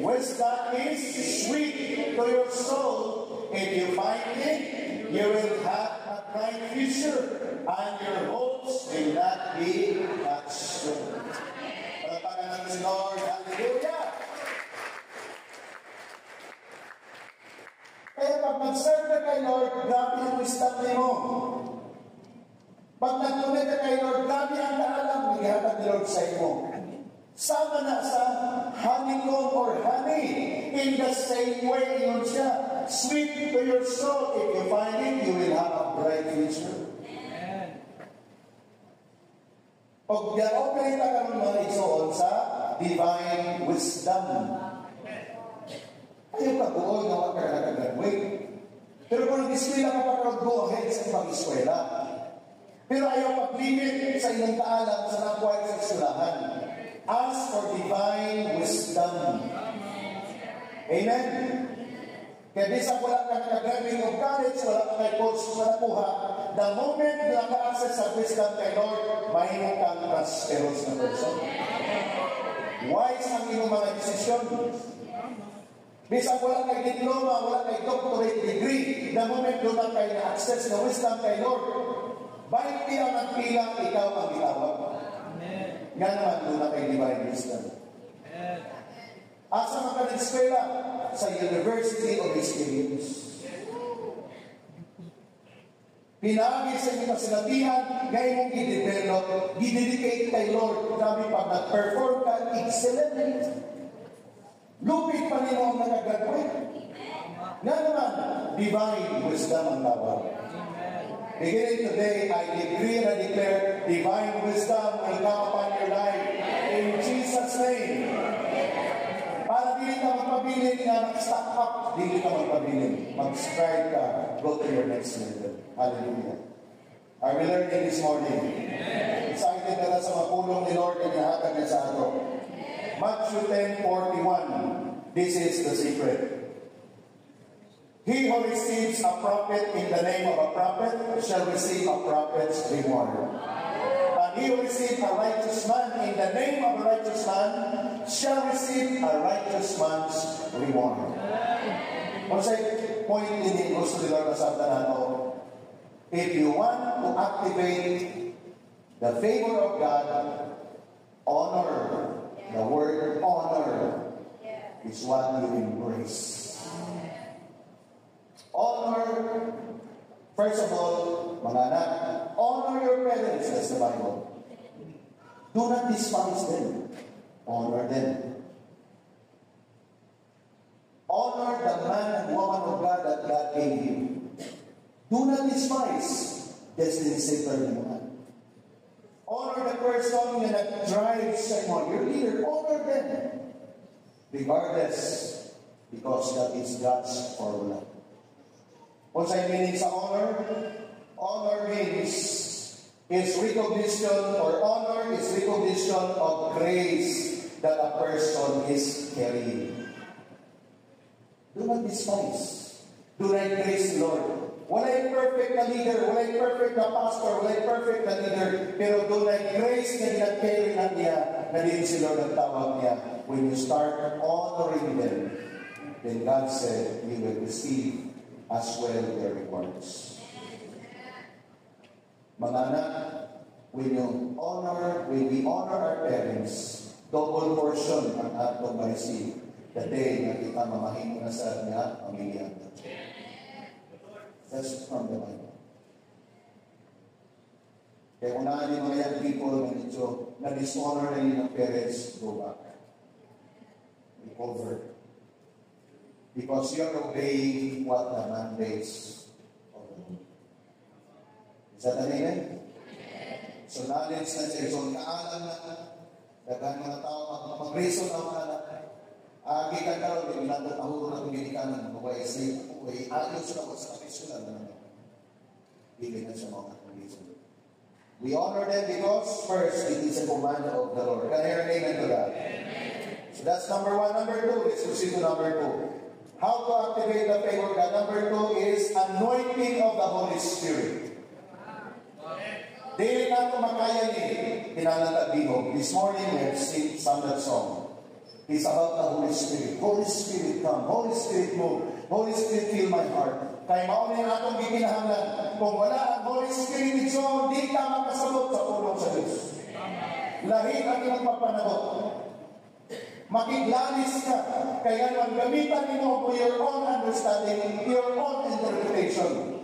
wisdom is sweet to your soul. If you find it, you will have a bright future, and your hopes will not be cut short. Pagpapala ng Lord, hallelujah! Kaya pag nag-serve ka kay Lord, grabe yung wisdom mo. Pag nag-commit ka kay Lord, grabe ang kaalam, naghihatag ni Lord sa iyo. Sama na sa honeycomb or honey. In the same way, yun siya. Sweet to your soul. If you find it, you will have a bright future. Pag operate ka ng mga isuon sa divine wisdom. Ayaw ka buoy na wag ka nag-graduate. Pero kung nag-eskwela ka pa, go ahead sa pag-eskwela. Pero ayaw pag-limit sa inyong kaalam sa nakuha sa eskwelahan. Ask for divine wisdom. Amen? Kaya di sa wala ka nag-graduate of college, wala ka kay coach sa nakuha, the moment na ka-access sa wisdom kay Lord, mahimong kang prosperous na person. Wise ang inyong mga desisyon. Bisang wala kay diploma, wala kay doctorate degree, the moment doon kay na-access na wisdom kay Lord, bahit ang nagpilang, ikaw ang itawag. Nga naman doon kay divine wisdom. Asa ka nag-eskwela? Sa University of Experience. Pinagi sa inyong kasinatihan, ngayon mong i-develop, i-dedicate kay Lord. Grabe pag nag-perform ka, excellent. Lupit pa rin mo ang nag-graduate. Nga naman, divine wisdom ang tawag. Beginning today, I decree and I declare divine wisdom will come upon your life. In Jesus' name. Para dili ka magpabilin nga nag-stock up, dili ka magpabilin. Mag-strive ka, go to your next level. Hallelujah. Are we learning this morning? Excited na sa mapulong ni Lord na nahatag niya sa ato. Matthew 10:41. This is the secret. He who receives a prophet in the name of a prophet shall receive a prophet's reward. And he who receives a righteous man in the name of a righteous man shall receive a righteous man's reward. Kung sa point din gusto ni Lord na sabda nato, if you want to activate the favor of God, honor. The word honor is what you embrace. Honor, first of all, mga anak, honor your parents, that's the Bible. Do not despise them. Honor them. Honor the man and woman of God that God gave you. Do not despise. Destiny saver naman. Honor the person na nag-drive sa inyo. Your leader, honor them. Regardless, because that is God's formula. What's the meaning sa honor? Honor means is recognition, or honor is recognition of grace that a person is carrying. Do not despise. Do not grace the Lord. Wala'y perfect na leader, wala'y perfect na pastor, wala'y perfect na leader, pero doon ay grace na ginag-carry na niya, na din si Lord ang tawag niya. When you start honoring them, then God said, you will receive as well their rewards. Mga anak, when we honor our parents, double portion ang atong ma-receive the day na kita mamahimo na sa niya, pamilya. That's from the Bible. Kaya unahan yung mga young people na medyo na-dishonor na yun ng parents, go back. Recover. Because you're obeying what the mandates of the Lord. Is that an amen? So knowledge na siya. So naalam na dagang mga tao mag-reason ang mga anak. Agi ka karoon, may minatataho na tumilikanan. Magway say, ayos na ako sa kapisyonan na naman. Bigay na siya mga reason. We honor them because first, it is a command of the Lord. Can I hear an amen to that? So that's number one. Number two, let's proceed to number two. How to activate the favor of God. Number two is anointing of the Holy Spirit. Dili na ito makaya ni Tinanatagihog. This morning, we have sung that song. is about the Holy Spirit. Holy Spirit come. Holy Spirit move. Holy Spirit fill my heart. Kaya mauna yung atong gikinahanglan. Kung wala ang Holy Spirit ito, di ka makasabot sa pulong sa Diyos. Lahit ang ilang papanabot. Makiglanis ka. Kaya naman gamitan mo for your own understanding, your own interpretation.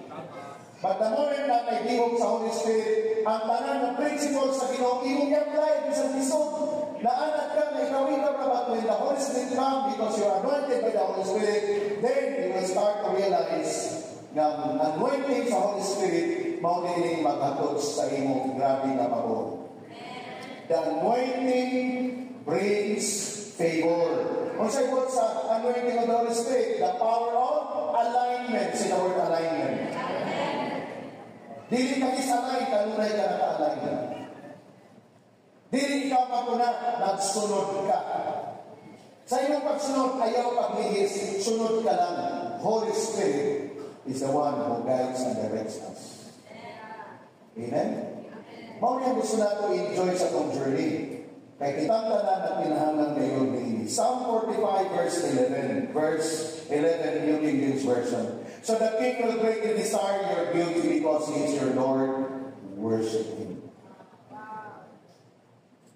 But the moment na may gihog sa Holy Spirit, ang tanan ng principles sa Ginoo, imong i-apply sa lisod. Naanad ka na ikaw but when the Holy Spirit come, because you are anointed by the Holy Spirit, then you will start to realize na anointing sa Holy Spirit, mauliling maghatod sa imong grabe na pabor. The anointing brings favor. Kung sa ikot sa anointing of the Holy Spirit, the power of alignment. Say the word alignment. Dili ka isalay, kanunay ka naka-align ka. Dili ka maguna, nagsunod ka. Sa iyong pagsunod, ayaw paglihis, sunod ka lang. Holy Spirit is the one who guides and directs us. Amen? Maulit gusto natin enjoy sa itong journey. Kaya kitang tanan at pinahanglan ngayon ni Psalm 45 verse 11. Verse 11, New King James Version. So the king will greatly desire your beauty because he is your Lord. Worship him.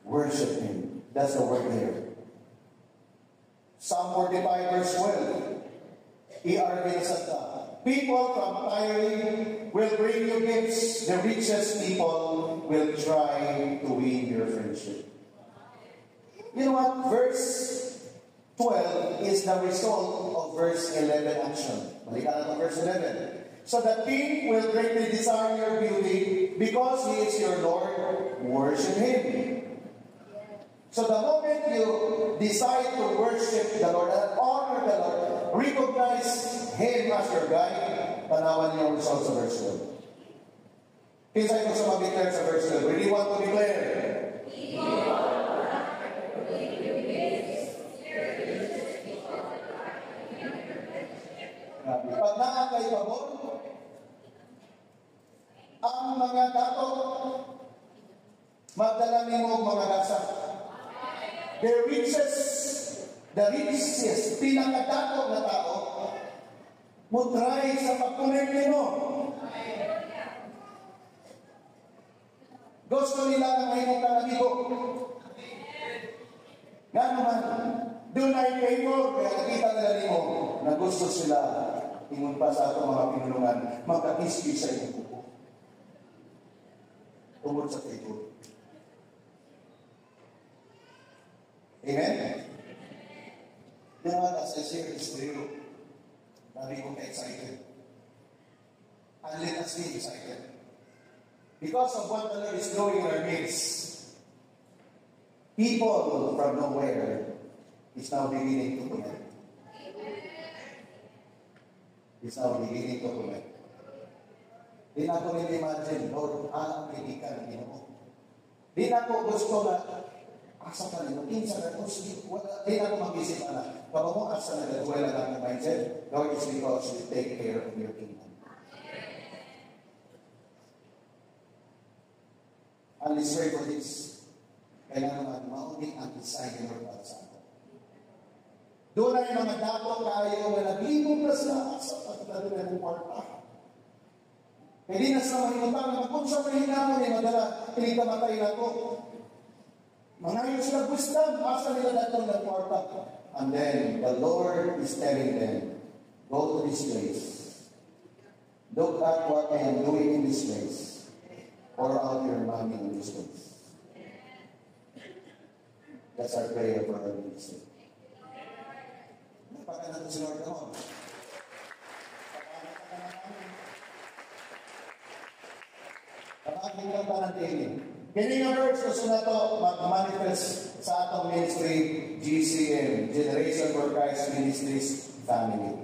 Worship him. That's the word here. Psalm 45 verse 12. ERV Santa. People from Tyre will bring you gifts. The richest people will try to win your friendship. You know what? Verse 12 is the result of verse 11 action. Balikan natin verse 11. So the king will greatly desire your beauty because he is your Lord. Worship him. So the moment you decide to worship the Lord and honor the Lord, recognize him as your guide, tanawan niyo ang results sa verse 12. Kinsa ito sa mag-declare sa verse 12? Really want to declare? Pag naakay pabor, ang mga dato, magdala nimo mga gasa. The richest, pinakadato na tao, mutry sa pagkunin nimo. Gusto nila na may mong kanabigo. Nga naman, doon ay favor, kaya nakita nila nimo na gusto sila ingon pa sa ato mga pinulungan, magkakispi sa inyong kuko. Tungkol sa favor. Amen? Now, as I share this to you, dami kong excited. And let us be excited. Because of what the Lord is doing in our midst, people from nowhere is now beginning to connect. Is now beginning to connect. Di na ko nil-imagine, Lord, alam kaibigan ng Ginoo. Di na ko gusto na asa ka nito, kinsa ka ito, di na ko mag-isip na, kapag mo asa na ito, wala lang ang mindset, Lord, it's because you take care of your kingdom. And let's pray for this. Kailangan naman, mauning ang design ng Lord para sa atin. Doon ay mga dato kayo na naglibog na sila asa at lalo na ng kwarta. Hindi na sa mahimutang na kung sa mahina mo ni madala, pinitamatay na ko. Mangayon sila wisdom, asa nila datang ng kwarta. And then, the Lord is telling them, go to this place. Look at what I am doing in this place. Pour out your money in this place. That's our prayer for our ministry. Napaka natin si Lord naman. Kapag lang panatili. Kini nga verse, gusto na ito mag-manifest sa atong ministry, GCM, Generation for Christ Ministries Family.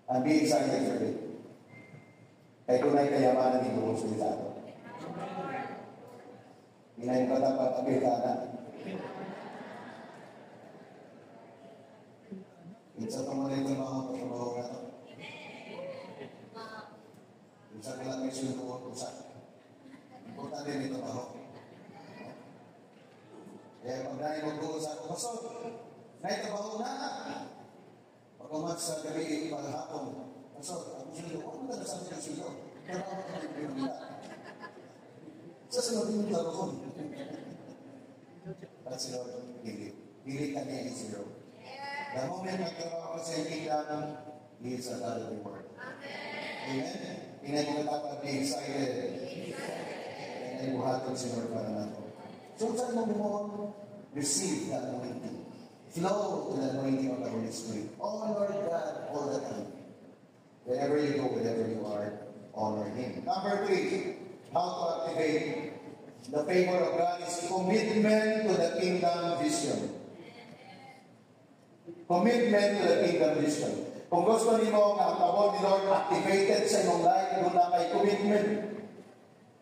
And be excited for it. Kaya tunay kayamanan ni Buong Sulitado. Inayin pa dapat ang pilitanan. Minsan pa mo na ito mga pagkabaho na ito. Minsan ka lang may sinutuwa kung saan. Importante rin ito ako. Kaya pag nai magbuo sa ako, Pastor, naitabaho na. Pagkamat sa gabi, paghapon, Pastor, ako silo, ano ka nasabi ng silo? Pero ako ka nagpinila. Sa sunod yung taroon. At si Lord, pili ka niya yung zero. The moment nagtrabaho ka sa kingdom, He is another reward. Amen? Inay mo dapat be excited. Inay buhaton si Lord para nato. So, saan mo receive that anointing? Flow to the anointing of the Holy Spirit. Honor God all the time. Wherever you go, wherever you are, honor Him. Number 3, how to activate the favor of God is commitment to the kingdom vision. Commitment to the kingdom vision. Kung gusto niyo nga ang favor ni Lord activated sa inyong life, doon na kay commitment.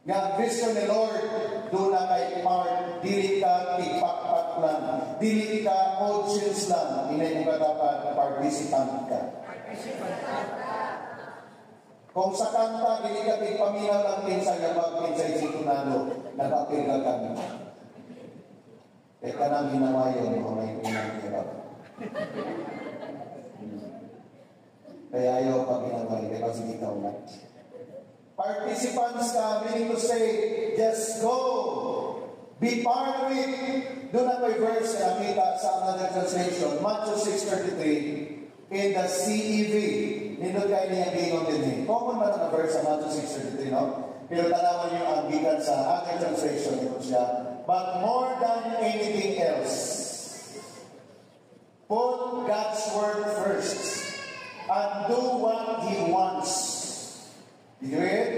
Nga vision ni Lord, doon na kay part, dili ka ipakpak lang, dili ka audience lang, inay mo ka dapat participant ka. Kung sa kanta, dili ka tigpaminaw lang kinsa yabag, kinsa isitunado, nag-apil ka kami. Kaya ka nang ginawa yun, mga unang hirap. Kaya ayaw pag ginawa yun, kaya sige ikaw na. Participants ka, meaning to say, just go. Be part of it. Doon na may verse na nakita sa another translation, Matthew 6:33, in the CEV. Nindot kayo niya gingon din eh. Common man ang verse sa Matthew 6:33, no? Pero tanawan niyo ang gikan sa other translation nito siya. But more than anything else, put God's word first and do what He wants. Did you read?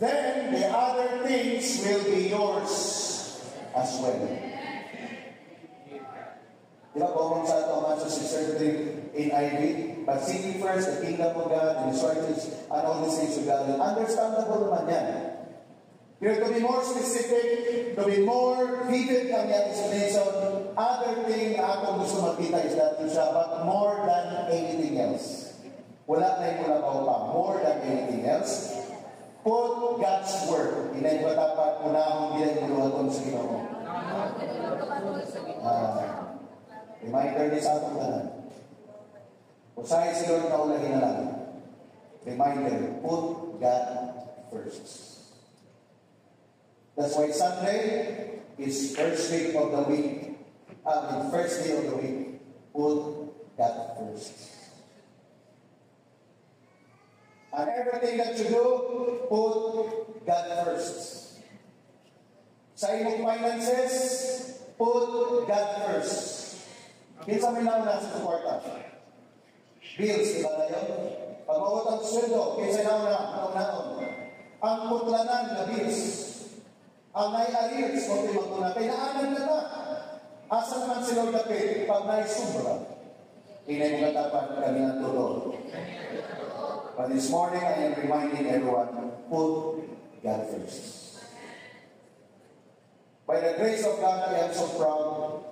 Then the other things will be yours as well. Diba, common sa ito, Matthew 6:33 in IV, but seeking first the kingdom of God and His righteousness and all these things will be added. Understandable naman yan. Pero to be more specific, to be more vivid ang yung explanation, other thing na akong gusto makita is that siya, but more than anything else. Wala na yung mulabaw pa. More than anything else, put God's word. Inay ba dapat unahong bilang muluhaton sa Ginoo? Reminder ni sa atong tanan. Usahay si Lord na ulahin na lang. Reminder, put God first. That's why Sunday is first week of the week. First day of the week. Put God first. And everything that you do, put God first. Sa imong finances, put God first. Kinsa may nauna sa kwarta? Bills, di ba na yun? Pag-mawat ang sweldo, kinsa nauna? Ang putlanan na bills. Ang nai-arrears, kung timaguna, kaya naanan na na. Asa naman si Lord David, pag naisubra, inay mo katapan kami ang tulog. But this morning, I am reminding everyone, put God first. By the grace of God, I am so proud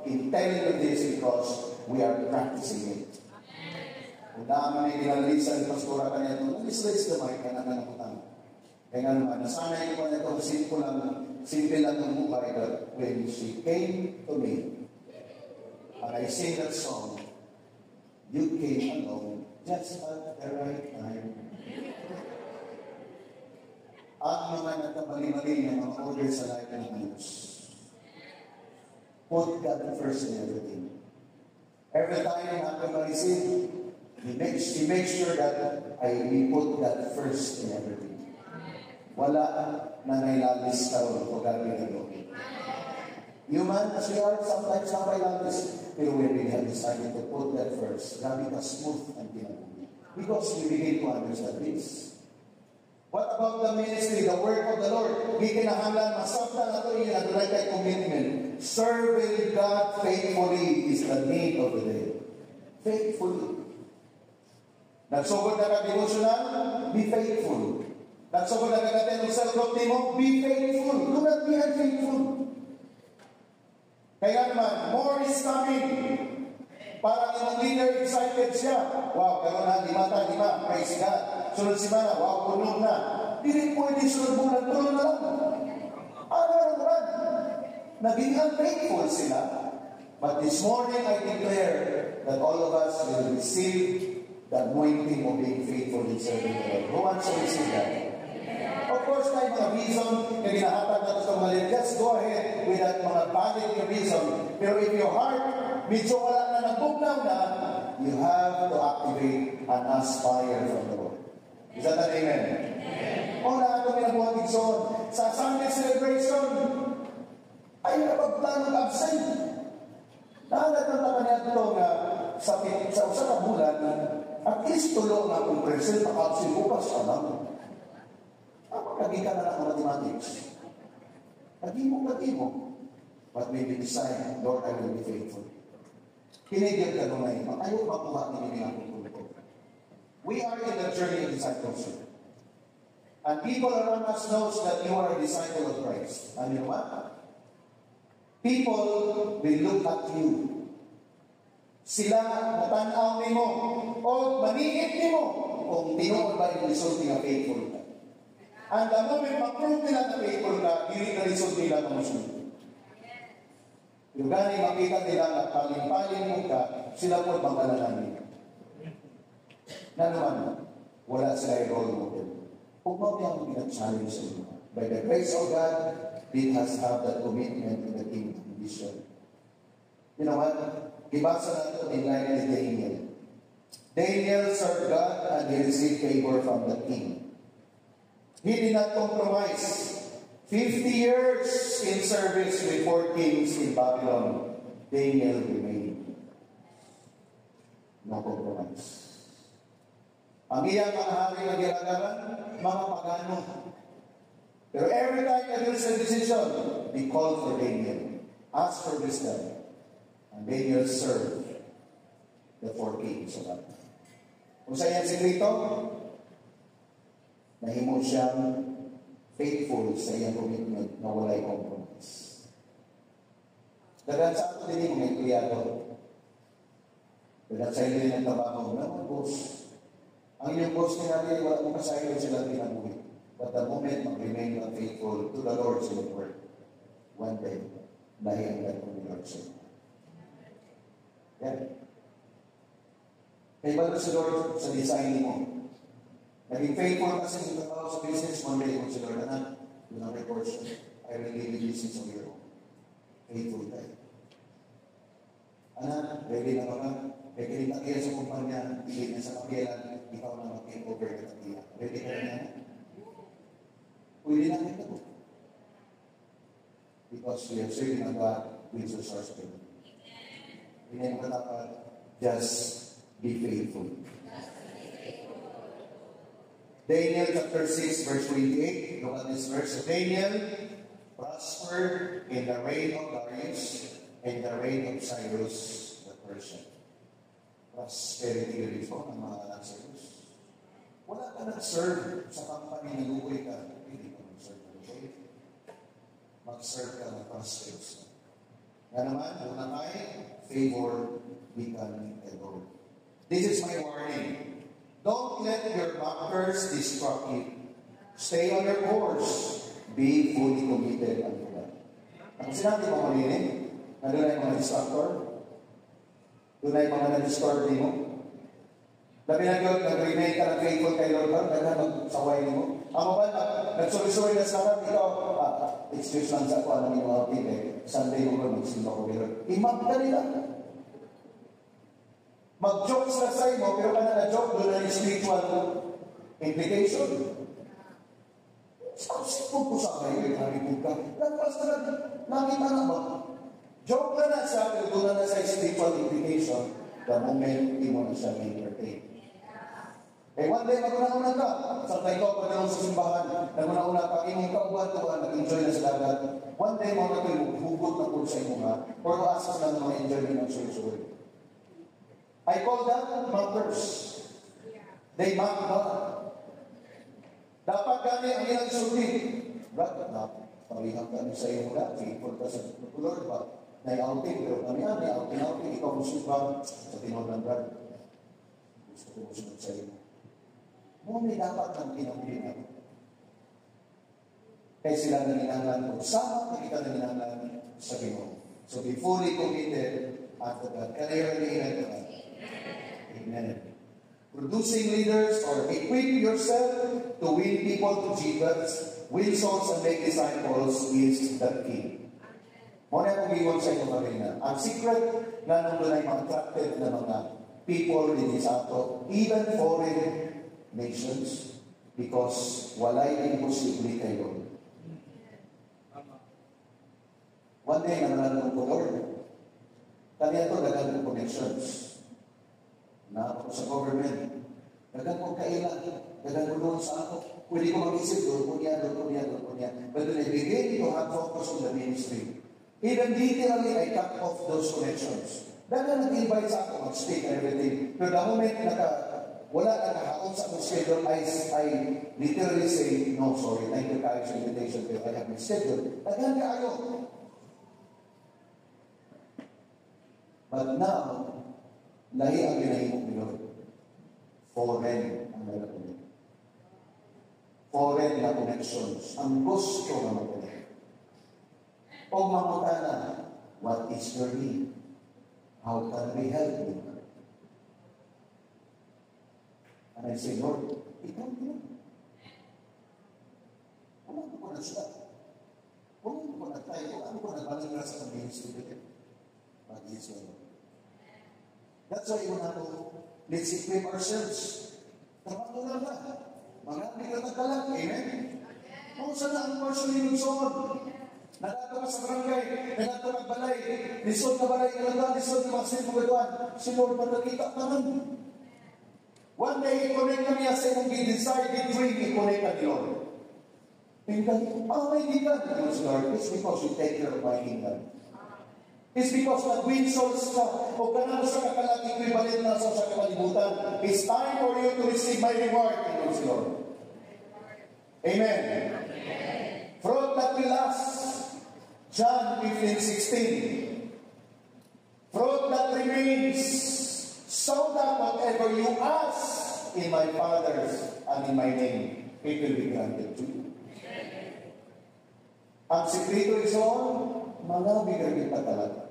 in telling you this because we are practicing it. Kung naman ay ginalisan ni Pastora ka niya ito, nag-slice the mic, kaya naman nakutang. Kaya nga naman, nasanay ko na ito, simple lang ng buhay, that when she came to me, and I sing that song, you came along just at the right time. Ang mga nagkamali-mali ng mga order sa life ng Diyos. Put God first in everything. Every time I receive, He makes sure that we put God first in everything. Wala na nailabis ka ron o gagawin ito. Human as we are, sometimes na nailabis. Pero we have decided to put that first. Grabe ka smooth ang ginagawa. Because we begin to understand this. What about the ministry, the work of the Lord? Di kinahanglan, masabta na ito yung adulay kay commitment. Serving God faithfully is the need of the day. Faithfully. Nagsugod na ka-devotional, be faithful. Nagsugod na ka-attend ng self-group mo, be faithful. Do not be unfaithful. Kaya naman, more is coming. Para yung leader excited siya. Wow, karoon na, 5, praise God. Sunod simana, wow, puno na. Hindi pwede sunod bulan, puno na lang. Ano ang run? naging unfaithful sila. But this morning, I declare that all of us will receive the anointing of being faithful in serving the Lord. Who wants to receive that? Of course, may mga reason na ginahatag natin sa mga leaders. Just go ahead with that mga valid reason. Pero if your heart medyo wala na nagbugnaw na, you have to activate an aspire from the Lord. Is that an amen? O na ito minabuhat igsoon. Sa Sunday celebration, ay napagplano absent. Nakakatanda niya ito nga sa usa ka bulan, at least tulo na kung present, pakapsin bukas ka lang. Lagi ka na lang mathematics. Lagi mo. But maybe decide, Lord, I will be faithful. Kinigil ka nung ngayon. Ayaw makuha ni Nini ang kulto. We are in the journey of discipleship. And people around us knows that you are a disciple of Christ. And you know what? People will look at you. Sila natanaw ni mo o maniit ni mo kung tinuod ba yung resulti nga faithful ka. And the moment mag-prove nila na faithful ka, hindi na result nila na masunod. Yung gani makita nila na paling-paling mo ka, sila po magkalalanin. Na naman, wala sila yung role model. Kung mo yung pinag-challenge sa inyo, by the grace of God, we must have that commitment to the kingdom vision. You know what? Ibasa natin in line with Daniel. Daniel served God and he received favor from the king. He did not compromise. 50 years in service with 4 kings in Babylon. Daniel remained. No compromise. Ang iyang mga hari na ginagaran, mga pagano. Pero every time that there is a decision, we call for Daniel. Ask for wisdom. And Daniel served the 4 kings of Babylon. Kung sa iyang sikrito, nahimo siyang faithful sa iyang commitment na walay compromise. Dagan sa ato din yung mga empleyado. Dagan sa iyo ng trabaho na mga boss. Ang inyong boss niya natin, wala mong kasayod sila pinabuhi. But the moment mag-remain faithful to the Lord's word, one day, dahil ang gano'n ni Lord sa inyo. Yan. Kaya ba si Lord sa design mo? Naging faithful kasi yung trabaho sa business, one day kung si Lord, anak, yun ang reports, I will give you business of your own. Faithful tayo. Anak, ready na ba ka? May kinitakiya sa kumpanya, hindi niya sa kapilan, ikaw na mag-take over ka takiya. Ready ka na niya? Pwede na kita po. Because we are serving a God who is a source of it. Hindi mo katapat, just be faithful. Daniel chapter 6 verse 28. Look at this verse. Daniel prospered in the reign of Darius and the reign of Cyrus the Persian. Prosperity rin po ng mga anak sa Diyos. Wala ka nag-serve sa company na lugoy ka. Hindi ka mag-serve na lugoy. Mag-serve ka ng prosperous. Nga naman, una tayo, favor becoming a Lord. This is my warning. Don't let your mockers distract you. Stay on your course. Be fully committed unto God. Ang sinabi mo malinig, na doon ay mga distractor, doon ay mga na-disturb mo. Labi na yun, nag-remain ka na faithful kay Lord God, nag-saway mo. Ang ba, nag-sorry-sorry na sa akin, ikaw, excuse lang sa ako, alam mo mga pili, Sunday mo ba, magsimba ko pero imag ka nila. Mag-joke sila sa iyo, pero ka na-joke, doon na yung spiritual implication. Kung po sa kayo, yung haripin ka, nagpas na nakita na ba? Joke ka na siya, pero doon na sa spiritual implication, the moment hindi mo na siya entertain. Eh, one day, maguna-una ka. Sa tayo, pag sa simbahan, naguna-una ka, imong kauban-tuan, nag-enjoy na sa dagat. One day, mga natin, hugot na po sa imo nga, or asas na mga enjoyment ng sulit-sulit. I call that mockers. They mock God. Dapat gani ang ilang sulti. Brad, pamihang ka sa iyo mula, faithful ka sa Lord ba? Nai-outing, pero kami nai-outing, ikaw musibang sa tinod ng Brad. Gusto ko musunod sa iyo. Mo may dapat ng pinampilingan. kaya sila nanginanglan o sama na kita nanginanglan sa Ginoo. So be fully committed after God. Can I hear the amen to that? Amen. Producing leaders or equip yourself to win people to Jesus, win souls and make disciples is the key. Muna akong iwan sa inyo kanina. Ang secret na nung doon ay attracted na mga people din sa ato, even foreign nations, because walay imposible kayo. One day, nanalang ko Lord. Kanya ito, dagan ko connections. Na ako sa government. Dagan ko kailan. Dagan ko doon sa ako. Pwede ko mag-isip doon po niya. But when I begin to have focus on the ministry, even literally, I cut off those connections. Dagan nag-invite sa ako, mag-speak and everything. Pero the moment wala nakahaon sa akong schedule, I literally say, no, sorry, thank you kayo sa invitation, pero I have my schedule. Dagan kayo. But now, lahi ang ginahimong ni Lord. Foreign ang nalakunin. Foreign na connections. Ang gusto na makunin. O mamutana, what is your need? How can we help you? And I say, Lord, ikaw din. Wala ko na siya. Wala ko na tayo. Wala ko na balang sa pag-iisip. Pag-iisip. That's why you have to, let's equip ourselves. Trabaho lang na. Mga bigat ka lang. Amen? Kung saan ang portion ni Luzon? Nadato ka sa barangay, nadato ka balay, lisod na balay ka, lisod na maksin mo gatuan. Si Lord pagkakita ka naman. One day, i-connect ka niya sa imong desire, dream, i-connect ka ni Lord. Tingnan, may gigan. Yes, Lord, it's because you take care of my kingdom. It's because nag-win souls ka o ganang sa kakalang equivalent na sa kakalibutan. It's time for you to receive my reward in God's Lord. Amen. Fruit that will last. John 15:16. Fruit that remains, so that whatever you ask in my Father's and in my name, it will be granted to you. Ang sikreto is all, mga bigay kita talaga.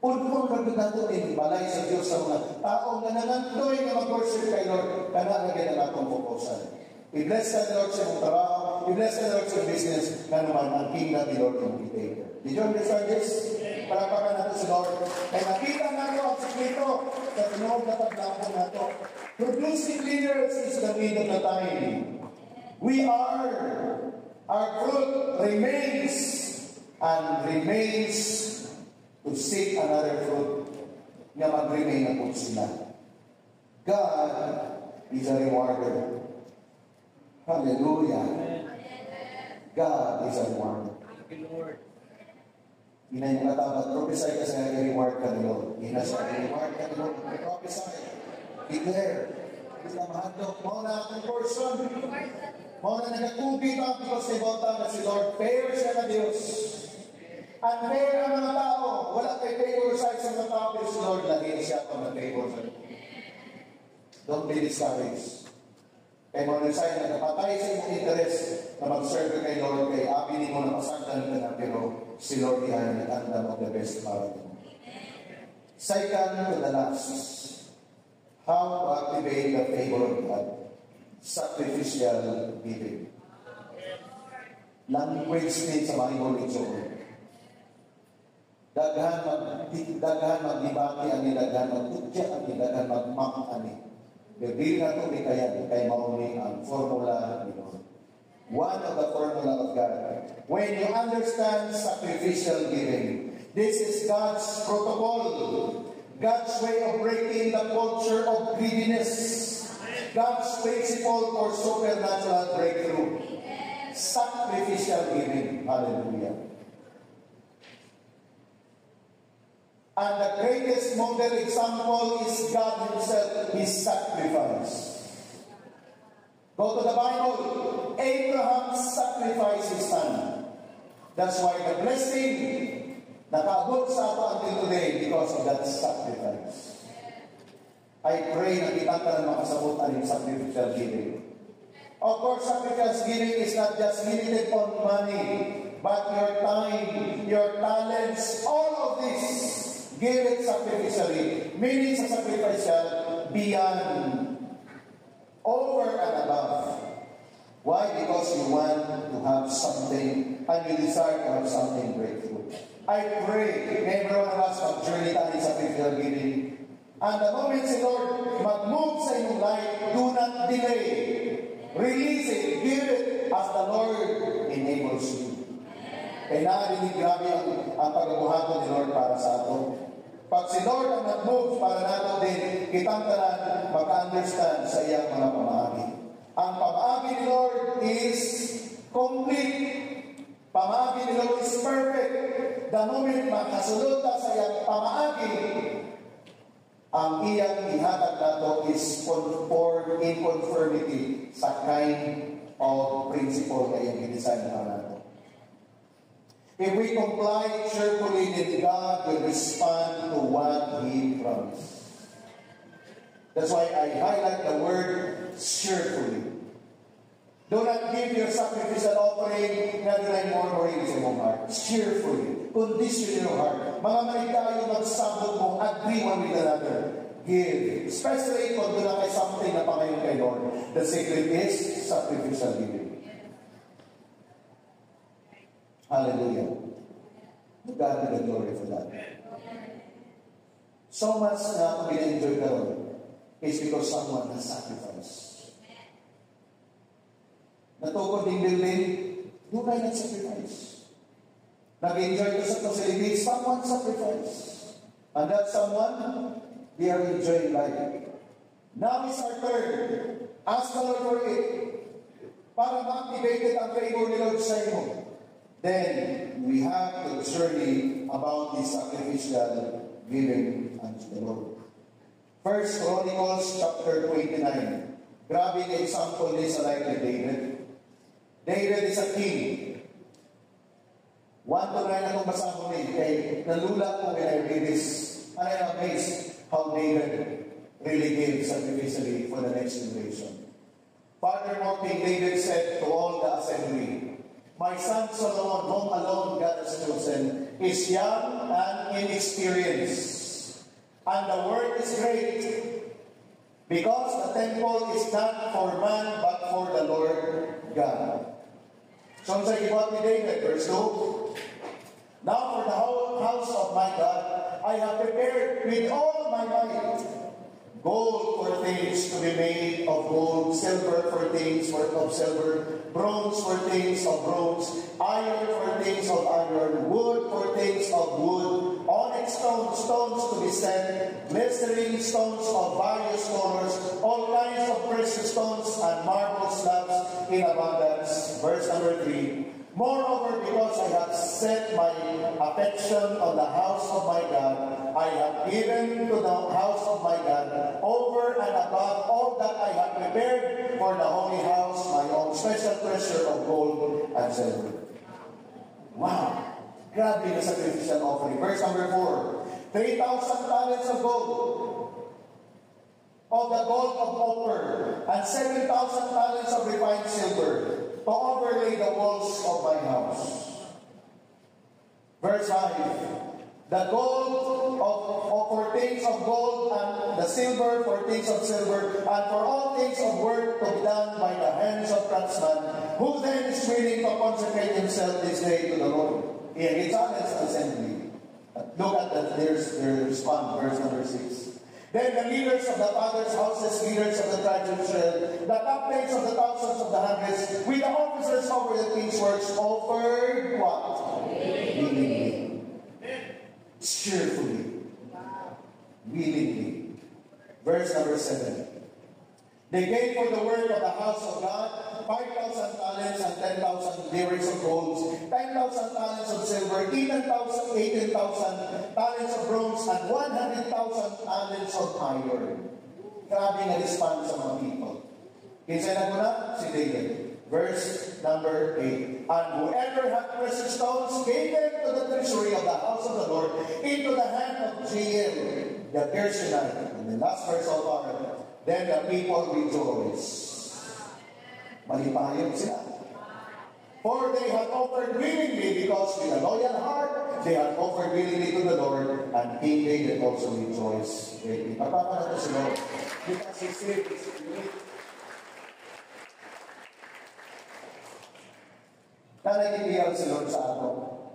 Pulpong nagdato din balay sa Diyos sa mga taong na nanandoy na mag-worship kay Lord, kanalagyan na natong pupusan. I-bless ka ni Lord sa mong trabaho, i-bless ka ni Lord sa business, na naman ang kingdom ni Lord yung kita. Did you understand this? Palapakan natin si Lord. Kaya nakita natin ang sikreto sa tinuog na tablakon nato. Producing leaders is the need of the time. Our fruit remains and remains to seek another fruit na mag-remain na po sila. God is a rewarder. Hallelujah. God is a rewarder. Thank you, Lord. Inay mga tabat, prophesy ka sa reward ka ni Lord. Inasa reward ka ni Lord. Prophesy. Declare. Isang mahadok mo na akong portion. Mo na nagkakubit ang because ni Bota na si Lord. Fair siya na Diyos. Unfair ang mga tao. Wala kay favor sa isang mga tao. Pero si Lord, lagi siya pa mag-favor sa iyo. Don't be discouraged. Kaya mo nang sa'yo, nagpapatay sa iyong interest na mag-serve kay Lord, kay abinin mo na pasagdan ka na, pero si Lord yan nag-andam of the best para mo. Second to the last, how to activate the favor of God? Sacrificial giving. Language din sa Bible ito. Daghan magbibati ang daghan magtutya ang daghan magmak ani. Bibili na ito, kay mauni ang formula ni Lord. One of the formula of God. When you understand sacrificial giving, this is God's protocol. God's way of breaking the culture of greediness. God's principle for supernatural breakthrough. Sacrificial giving. Hallelujah. And the greatest model example is God Himself, His sacrifice. Go to the Bible. Abraham sacrificed his son. That's why the blessing nakaabot sa ato until today because of that sacrifice. I pray na kita ka ng makasabot ang sacrificial giving. Of course, sacrifice giving is not just limited on money, but your time, your talents, all of this, give it sacrificially. Meaning sa sacrificial, beyond, over and above. Why? Because you want to have something, and you desire to have something breakthrough. I pray, every one of us mag-journey tayo sa sacrificial giving. And the moment si Lord mag-move sa inyong life, do not delay. Release it, give it as the Lord enables you. Kaya narinig grabe ang pagbuhaton ni Lord para sa ato. Pag si Lord ang nag-move para nato din, kitang tanan maka-understand sa iyang mga pamaagi. Ang pamaagi ni Lord is complete. Pamaagi ni Lord is perfect. The moment makasulod ta sa iyang pamaagi, ang iyang ihatag nato is in conformity sa kind of principle na iyang gidesign na nato. If we comply cheerfully, then God will respond to what He promised. That's why I highlight the word cheerfully. Do not give your sacrificial offering na dunay murmuring sa mong heart. Cheerfully. Condition your heart. Mga manigdayo magsabot mo, agree one with another. Give. Especially kung doon na kay something na pangayon kay Lord. The secret is sacrificial giving. Hallelujah. God be the glory for that. So much na ako gina-enjoy ka ron is because someone has sacrificed. Natukod din building, doon ay nag-sacrifice. Nag-enjoy ko sa facility, someone sacrificed. And that someone, they are enjoying life. Now is our turn. Ask the Lord for it. Para ma-activate ang favor ni Lord sa inyo. Then, we have to journey about this sacrificial giving unto the Lord. 1 Chronicles chapter 29. Grabe ang example ni sa life ni David. David is a king. 1-9 akong basahon ni kay nalula ko when I read this. And I'm amazed how David really gave sacrificially for the next generation. Furthermore, King David said to all the assembly, my son Solomon, whom alone God has chosen, is young and inexperienced, and the work is great, because the temple is not for man, but for the Lord God. So sa iba ni David, verse 2, now for the whole house of my God, I have prepared with all my might gold for things to be made of gold, silver for things of silver, bronze for things of bronze, iron for things of iron, wood for things of wood, onyx stones to be set, glistening stones of various colors, all kinds of precious stones and marble slabs in abundance. Verse number 3. Moreover, because I have set my affection on the house of my God, I have given to the house of my God over and above all that I have prepared for the holy house, my own special treasure of gold and silver. Wow! Grabe na sacrificial offering. Verse number 4. 3,000 talents of gold, of the gold of Ophir, and 7,000 talents of refined silver, to overlay the walls of my house. Verse 5. The gold for things of gold, and the silver for things of silver, and for all things of work to be done by the hands of craftsmen, who then is willing to consecrate himself this day to the Lord. In his honest assembly. Look at that, there's response, verse number 6. Then the leaders of the fathers' houses, leaders of the tribes of Israel, the captains of the thousands of the hundreds, with the officers over the king's works, offered what? Willingly. Cheerfully. Willingly. Verse number 7. They gave for the work of the house of God 5,000 talents and 10,000 livres of gold, 10,000 talents of silver, 18,000 talents of bronze, and 100,000 talents of iron. Grabe na response sa mga people. Kinsa na ko na? Si David. Verse number 8. And whoever had precious stones gave them to the treasury of the house of the Lord, into the hand of Jael, the Gershonite. And the last verse of our, then the people rejoiced. Malipayag sila. For they had offered willingly, because with a loyal heart, they had offered willingly to the Lord, and King David also rejoiced greatly. Pagpapala ko si Lord. Because he saved his spirit. Nanagigiyal si Lord sa ato,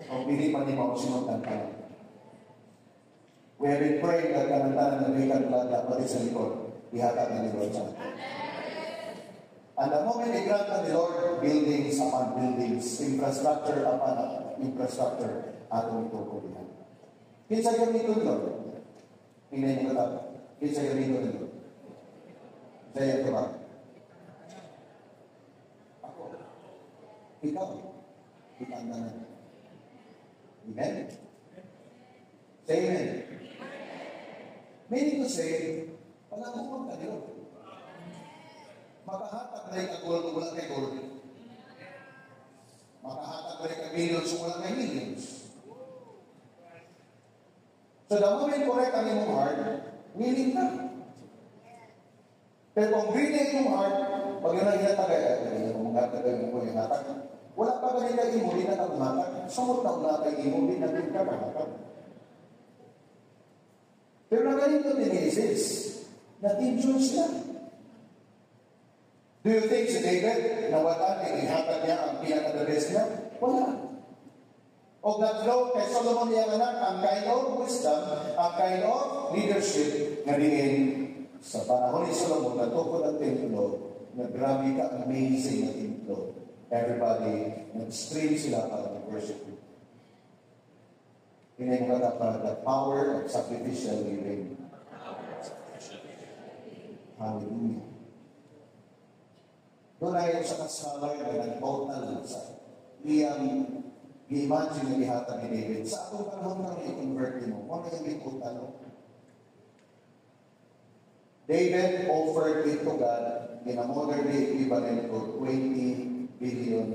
kung pilipan ni Mao sinundan ka lang. We have been praying that kanantanan ng Rican blood dapat sa likod. Ihatag na ni Lord sa ato. And the moment they grant the Lord buildings upon buildings, infrastructure upon infrastructure, atong itutuloy. Kinsa yung ito Lord? Tingnan mo ka. Kinsa yung ito Lord? Saya ito ba? Ako. Ikaw. Ikaw na na. Amen? Say amen. Meaning to say, palamuhan ka Lord. Makahatag na yung katulad kung wala kay gold. Makahatag na yung millions kung wala kay millions. So the moment correct ang imong heart, willing ka. Pero kung greedy yung heart, pag yun ang hinatagay, ay yung mga tagay mo yung hatag, wala pa ganito yung imo, di na kagumatag. Sumot na ulatay imo, di na din ka kagumatag. Pero na ganito din Jesus, na-injure siya. Do you think si David, nawatan, ihatag niya ang pinaka-the-best niya? Wala. O nag-flow kay Solomon yung anak, ang kind of wisdom, ang kind of leadership na diin sa panahon ni Solomon, natukod ang templo, na grabe ka, amazing na templo. Everybody, nag-stream sila para mag-worship. Pinay mo ka the power of sacrificial living. Hallelujah. Doon ay sa kasalar na nag-total sa iyang i-imagine na ihata ni David. Sa atong panahon na i-convert mo, wala yung itotal. David offered it to God in a modern day equivalent of $20 billion.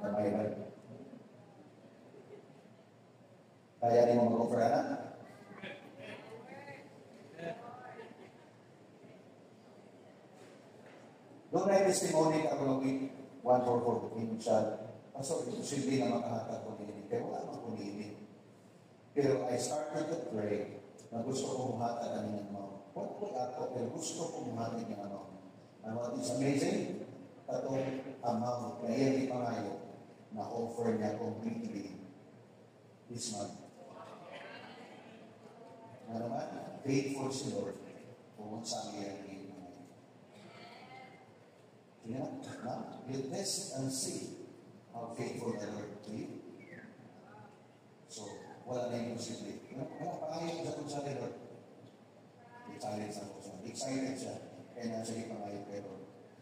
Namay ba? Kaya ni mo mag-offer na? Doon ay testimony ka mga week 144 initial. Pastor, imposible na makahatag ko nini. Pero wala man ko nini. Pero I started to pray na gusto kong hatag ang inyong mga. Wala ko ako, pero gusto kong hatag ang ano. And what is amazing, katong amount na iyan ni Pangayo na offer niya completely this month. Ano naman? Faithful si Lord kung saan iyan ni yeah, now you test and see how faithful the Lord to you. So, wala na yung posible. Wala pa kayo sa kung saan Lord. Excited sa kung saan. Excited siya. Kaya nasa siya ipangayo pero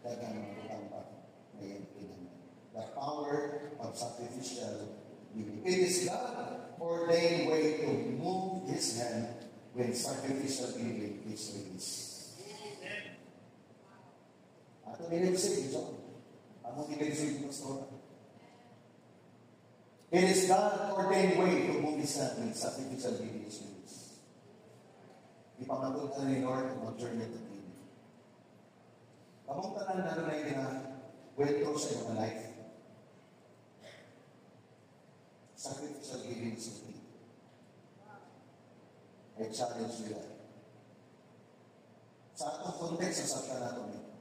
dagang mga utang pa na yung pinang. The power of sacrificial giving. It is God ordained way to move His hand when sacrificial giving is released. Ato nilibisig ito. Ano nilibisig ito, Pastor? It is God ordained way to move His hand with sacrificial giving is released. Ipamatutan ni Lord ang mag-journey to Him. Kamong tanan na na yung wento sa iyong life. Sacrificial giving is released. I challenge you that. Sa atong context, sa sakta natin ito.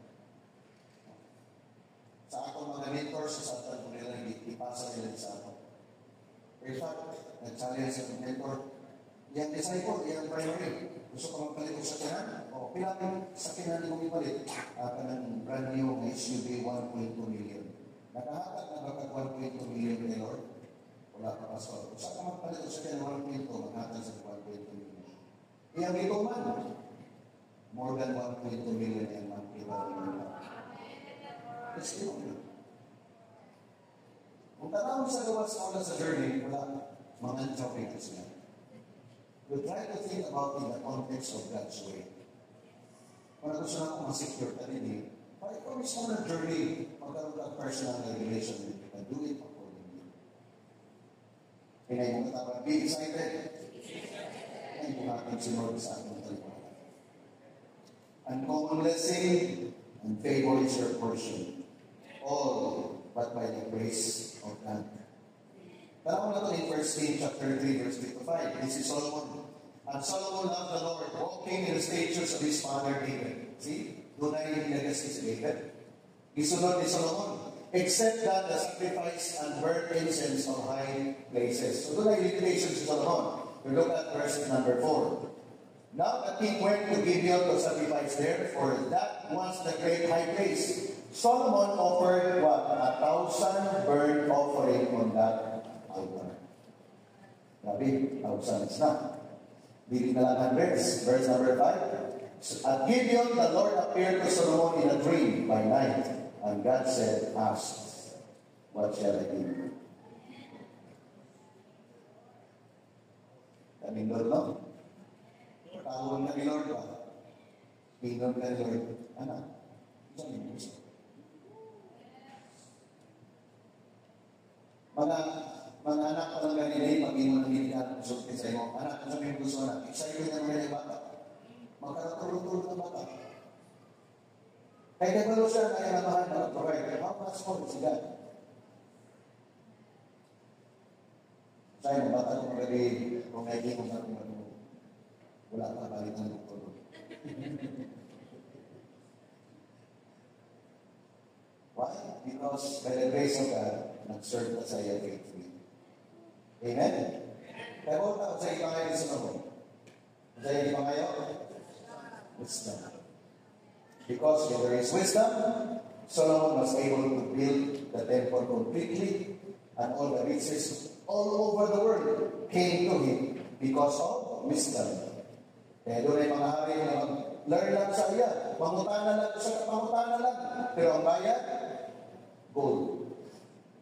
Sa akong mga mentors sa Satan kung nila ipasa nila sa ato. In fact, nag-challenge sa mentor, yung disciple, yung primary, gusto ko magpalit ko sa kinan? O, pilapin sa kinan mo ipalit. Kanang brand new na SUV 1.2 million. Nakahatag na bakag 1.2 million kay Lord? Wala pa pastor. Kung saan ka magpalit ko sa kinan 1.2, maghatag sa 1.2 million. Iyang ito man, more than 1.2 million yung monthly value. Kasi yun. Kung tanawin sa gawa sa sa journey, wala mga topics niya. We try to think about in the context of God's way. Kung gusto na akong masecure ka rin para ikaw mismo na journey, magkaroon ka personal relation with you, can do it accordingly. Kaya yung katawag, be excited. Ay buhatag si Lord sa ating talipan. uncommon blessing, and favor is your portion. All but by the grace of God. Tara na ito in 1 Kings chapter 3, verse 3 to 5. This is Solomon. And Solomon loved the Lord, walking in the statutes of his father David. See? Doon ay nilagasi si David. Isunod ni Solomon, except that the sacrifice and burnt incense of high places. So doon ay limitation si Solomon. We look at verse number 4. Now the king went to Gibeon to sacrifice there, for that was the great high place. Solomon offered what? 1,000 burnt offering on that altar. Grabe, 1,000 is na. Dili na lang hundreds. Verse number 5. At Gibeon, the Lord appeared to Solomon in a dream by night. And God said, ask, what shall I give you? Kaming Lord, no? Tawag na ni Lord ba? Pinon na ni Lord. Ano? Isa niyo gusto. Mga anak pa lang ganili, pag-iwan ng hindi sukti sa iyo. Anak, kung sabihin gusto na, excited na mga bata. Magkaratulog-tulog na bata. Kaya kaya siya na namahan na provide. How much more is God? Saya mga bata kung magabi, kung may kung wala ka balitan ng tulog. Why? Because by the grace of God, nag-serve na sa iyo faithfully. Amen? Kaya kung na, sa iyo ngayon sa mga. Sa iyo ngayon? Wisdom. Because when there is wisdom, Solomon was able to build the temple completely, and all the riches all over the world came to him because of wisdom. Kaya doon ay mga hari na mag-learn lang sa iya. Pangutanan lang sa pangutanan lang. Pero ang bayad, gold.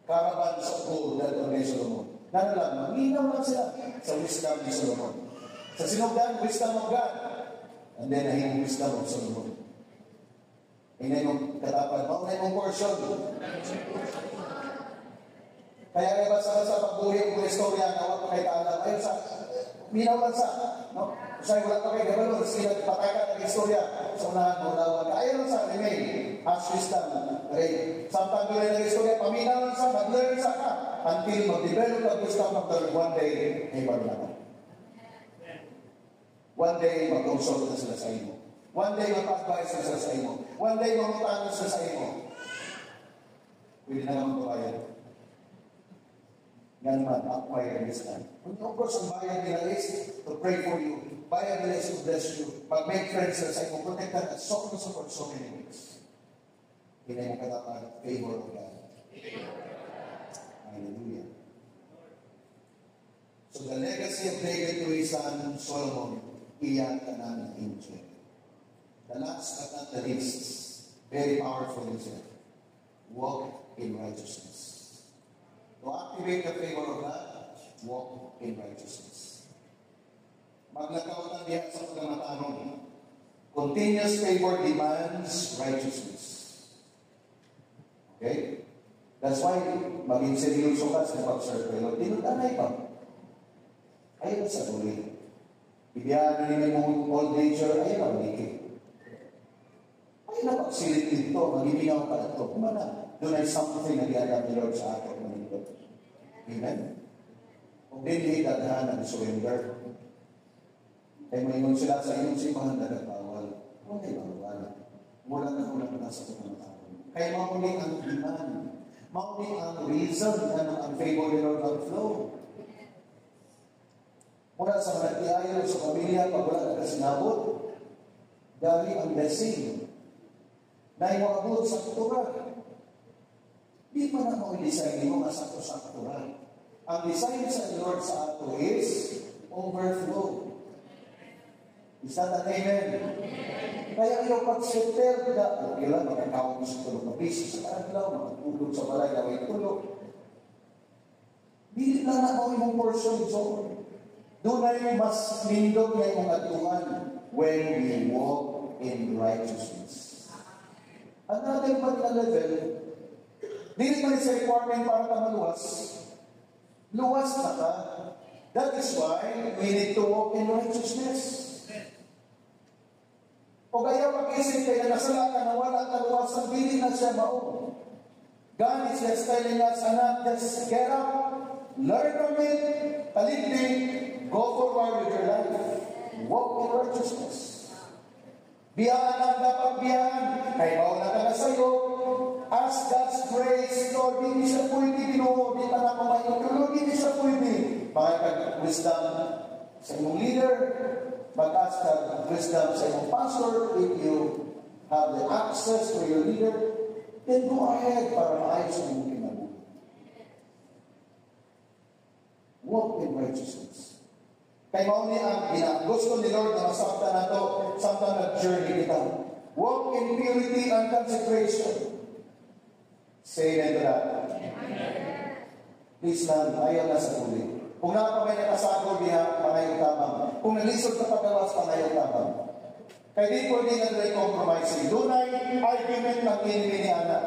Caravans of gold dahil doon ni Solomon. Nano lang, maminaw lang sila sa wisdom ni Solomon. Sa sinugdan, wisdom of God. And then, nahing wisdom of Solomon. Inay mong katapan, maunay mong portion. Kaya may basa sa pagbuhi ng istorya na wala kay kaalam. Ayun sa, minaw lang sa, no? Kasi wala pa kay gabalo, sila patay ka ng istorya sa unahan mo lawan. Ayun lang sa, remain, as wisdom. Okay? Samtang tuloy ng istorya, paminaw lang sa, mag-learn sa ka, until mag-develop ang wisdom of the one day, ay maglaman. One day, mag-consult na sila sa imo. One day, mag-advise na sila sa imo. One day, mag-utangan sila sa imo. Pwede na naman ito kaya. Nga naman, acquire this time. Of course, ang bayan nila is to pray for you. Bayan nila is to bless you. Mag-make friends sila sa imo. Protected at so many ways. Hindi mo katapan, favor of God. Hallelujah. So the legacy of David to his son Solomon, iyan ka na na-enjoy. The last but not the least, very powerful is it. Walk in righteousness. To activate the favor of God, walk in righteousness. Maglakaw ng diya sa pagkamatanong. Continuous favor demands righteousness. Okay? That's why, maging seryoso ka sa pag-serve kayo. Tinutanay pa. Ayun sa tuloy. Ibiyaan nila mong old nature, ayun ang malikit. Ayun na pagsilit dito, magibingaw ka ito. Kumana, doon ay something na diadam ni Lord sa akin. Amen? Kung hindi dadaan ang surrender, ay mayroon sila sa inyong simahan na nagpawal. Huwag kayo mawala. Mula na nasa pagkamatawal. Kaya mauling ang iman. Mauling ang reason na ang favor ni Lord ang flow. Mula sa nagtiayo sa pamilya, pag wala na kasinabot, dahil ang blessing na iwabot sa kultura. Di pa na mo i-design mo sa kultura. Ang design sa Lord sa ato is overflow. Is that an amen? Kaya yung pag-settle na, okay lang, makakawag mo sa tulog na piso sa adlaw, makatulog sa balay, laway tulog. Di na na mo yung portion zone. Doon na yung mas lindog na yung atuan when we walk in righteousness. Another but na level, hindi man sa requirement para ka maluwas. Luwas na ka. That is why we need to walk in righteousness. O kaya pag isip kaya nasala ka na wala kaluwasan, dili na siya mao. God is just telling us, anak, just get up, learn from it, taliglig, go forward with your life. Walk in righteousness. Biyaan ang dapat biyaan. Kay mauna ka na sa'yo. Ask God's grace, Lord, hindi siya pwede, Ginoo, di ka na kumain. Lord, hindi siya pwede. Makikag wisdom sa iyong leader, mag-ask ka wisdom sa iyong pastor. If you have the access to your leader, then go ahead para maayos ang iyong kinabuhi. Walk in righteousness. Kay mauni ang gusto ni Lord na masakta na ito, samtang nag-journey kita. Walk in purity and consecration. Say amen to that. Please lang, ayaw na sa huli. Kung nakapamay na kasagol niya, panayong tabang. Kung nalisod sa pagkawas, panayong tabang. Kaya di po din na doon compromising. Dunay argument ng enemy ni anak.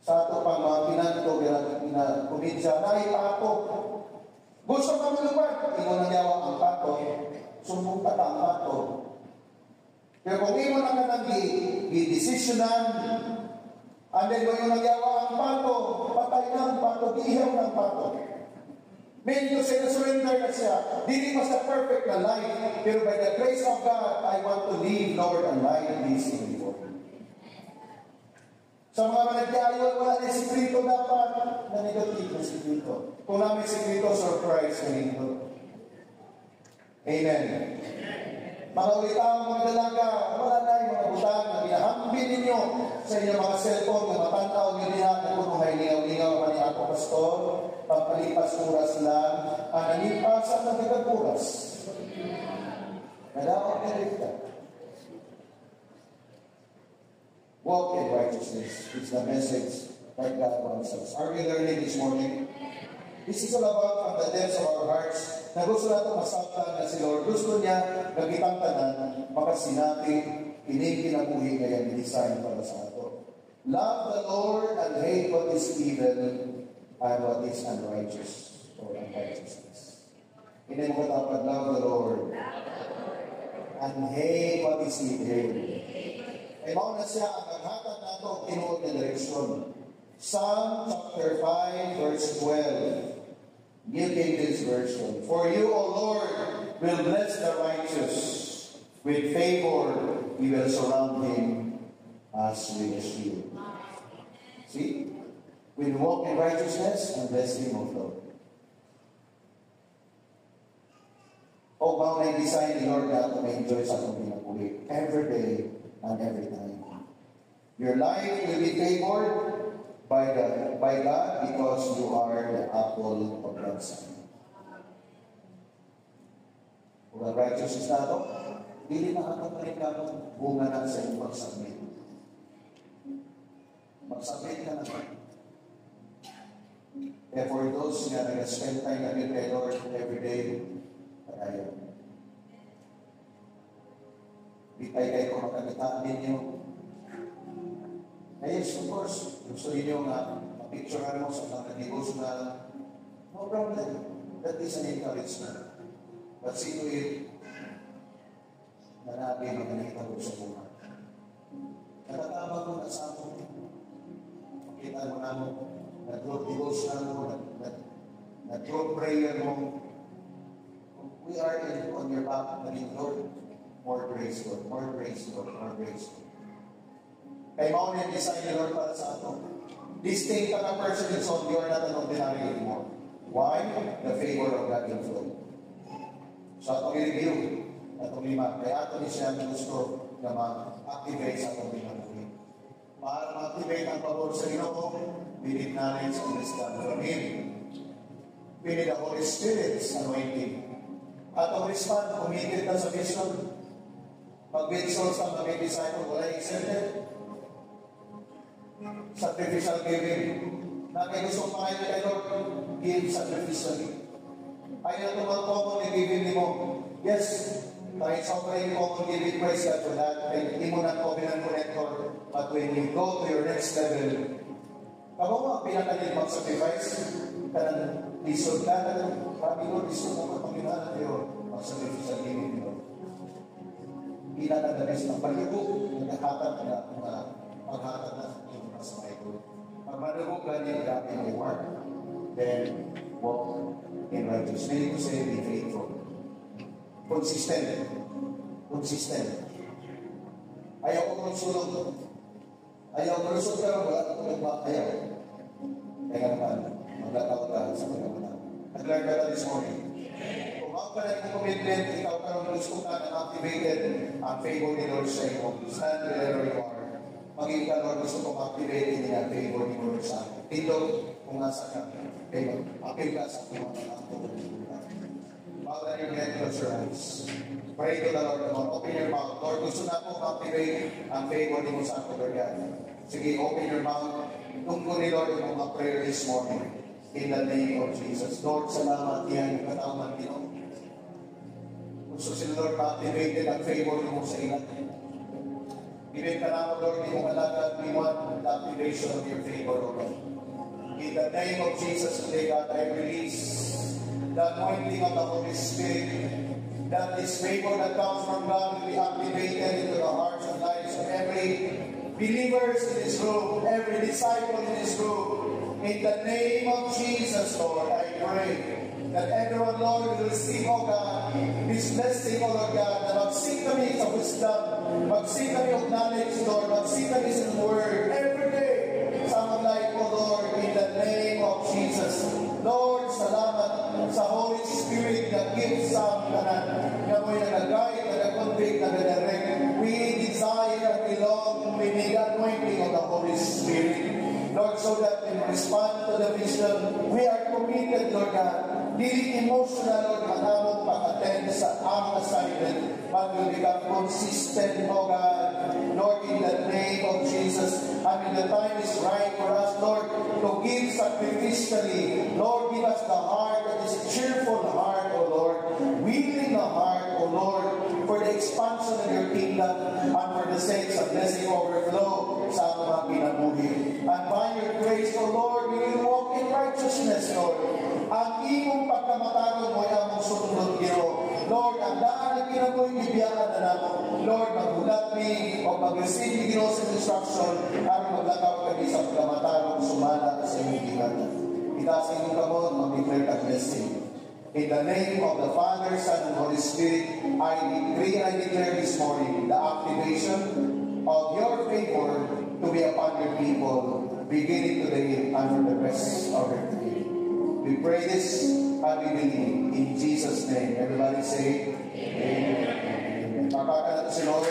Sa ito pang mga pinanto, kumidya, naipato. Gusto ka malupad, imo nagyawa ang pato, sumbong ka ang pato. Pero kung imo na ka nag-i-decisionan, and then kung imo nagyawa ang pato, patay na ang pato, ihaw ng pato. Meaning to say, na-surrender na siya. Dili pa sa perfect na life, pero by the grace of God, I want to live, Lord, and life this in before. Sa mga managyayon, wala na sikrito dapat na negative na sikrito. Kung namin sikrito, surprise na nito. Amen. Mga ulitang mga dalaga, wala na yung mga butang na binahambin ninyo sa inyong mga cellphone na matantaw nyo niya kung may lingaw-lingaw pa ni ako, pastor, pampalipas oras lang, ang nanipasan na nagag-oras. Nadawag na rin ka. Walk in righteousness is the message that God wants us. Are we learning this morning? This is all about from the depths of our hearts na gusto natin masaktan na si Lord. Gusto niya nagitang tanan, makasinati, ining-kinabuhi ngayon ni-design para sa ato. Love the Lord and hate what is evil and what is unrighteous or unrighteousness. Hindi mo katapat, love the Lord and hate what is evil. Ay mauna siya ang naghatag na ito tinuod na direksyon. Psalm chapter 5 verse 12. New King James Version. For you, O Lord, will bless the righteous. With favor, you will surround him as with a shield. See? We walk in righteousness and bless him of Lord. O bang na-design ni Lord na ito ma-enjoy sa itong pinapuli. Every day and every time. Your life will be favored by God because you are the apple of God's eye. Kung ang righteousness na ito, hindi nakakapalit ka ng bunga na sa iyong pagsubmit. Magsubmit ka na. And for those na nag-spend time na with the Lord every day, ayaw. Bitay kayo kung makagitaan ninyo. Yes, of course, gusto ninyo nga mapicturean mo sa mga devotional, no problem. That is an encouragement. But see to it, na natin maganita ko sa buhay. Natatabang mo na sa ako. Makita mo na mo, nag-group devotional mo, nag-group prayer mo. We are on your back, Lord. More grace, Lord. More grace, Lord. More grace, Lord. Kay mauna yung design ni Lord para sa ato. Distinct ka na person in soul, you are not an ordinary anymore. Why? The favor of God will flow. So atong i-review, atong lima, kaya ato ni siya gusto na ma-activate sa atong pinabuhi. Para ma-activate ang pabor sa Ginoo, we need knowledge and wisdom from Him. We need the Holy Spirit's anointing. Atong respond, committed na sa vision. Pag-win souls ang mga disciple, wala accepted. Sacrificial giving. Na kayo gusto pa kayo kay Lord, give sacrificially. Ayaw na mga common na giving mo. Yes, kahit sa mga common giving, praise God for that. Hindi mo na covenant connector. But when you go to your next level, kamo mo, pinakalit mag-sacrifice, kanang lisod ka, kanang, sabi Lord, lisod mo ka Panginoon, Lord, mag-sacrificial giving, Lord. pinakadabis ng palibog, naghahatag na paghatag na sa mga ito. Pag malubog ka niya, grabe ang reward. Then, walk in righteousness. Meaning to say, be faithful. Consistent. Consistent. Ayaw ko magsulog. Ayaw ko malusot ka lang, wala ko ayaw. Kaya naman, maglatawag ka sa pagkakaman. Nag-learn ka na this morning. Kung ako ka na yung commitment, ikaw ka nang gusto ka na activated ang favor ni Lord sa iyo. Stand wherever you are. Maging ka, Lord, gusto kong activated niya ang favor ni Lord sa akin. Dito, kung nasa ka, kaya apil ka sa mga bow down your head, close your eyes. Pray to the Lord, Lord. Open your mouth. Lord, gusto na po activate ang favor ni mo sa akin, Lord God. Sige, open your mouth. Tungkol ni Lord yung mga prayer this morning. In the name of Jesus. Lord, salamat yan yung katawan nyo. Gusto si Lord activated ang favor ni mo sa ilan. Bibig ka naman, Lord, ni mo malagad, we want the activation of your favor, Lord. In the name of Jesus today, God, I release the anointing of the Holy Spirit, that this favor that comes from God will be activated into the hearts and lives of every believers in this room, every disciple in this room. In the name of Jesus, Lord, I pray that everyone, Lord, will receive, oh God, this blessing, oh Lord God, na mag-seek kami sa wisdom, mag-seek kami of knowledge, Lord, mag-seek kami sa word every day sa aming life, oh Lord, in the name of Jesus. Lord, salamat sa Holy Spirit that gives sa aming tanan, na mo'y nag-guide, nag-convict, nag-direct. We desire and we long, we need the anointing of the Holy Spirit. Lord, so that in response to the vision, we are committed, Lord God. Dili emotional, Lord, manamong pag-attend sa aming assignment, but will become consistent, oh God. Lord, in the name of Jesus, I mean, the time is right for us, Lord, to give sacrificially. Lord, give us the heart that is cheerful heart, oh Lord, willing heart, oh Lord, for the expansion of your kingdom and for the sake of blessing overflow sa mga pinabuhi. And by your grace, O Lord, we will walk in righteousness, Lord. Ang imong pagkamataron mo ay among sunod giro. Lord, ang daan na kinabuhi ibiyakan na namo. Lord, magulat mi o mag-receive mi giro sa instruction at maglakaw kami sa pagkamataron sumala sa inyong tingatan. Itaas inyong kamot, mag-declare the blessing. In the name of the Father, Son, and Holy Spirit, I decree and I declare this morning the activation of your favor to be upon your people, beginning today and for the rest of your day. We pray this and we believe in Jesus' name. Everybody say, Amen. Amen. Papakala si Lord.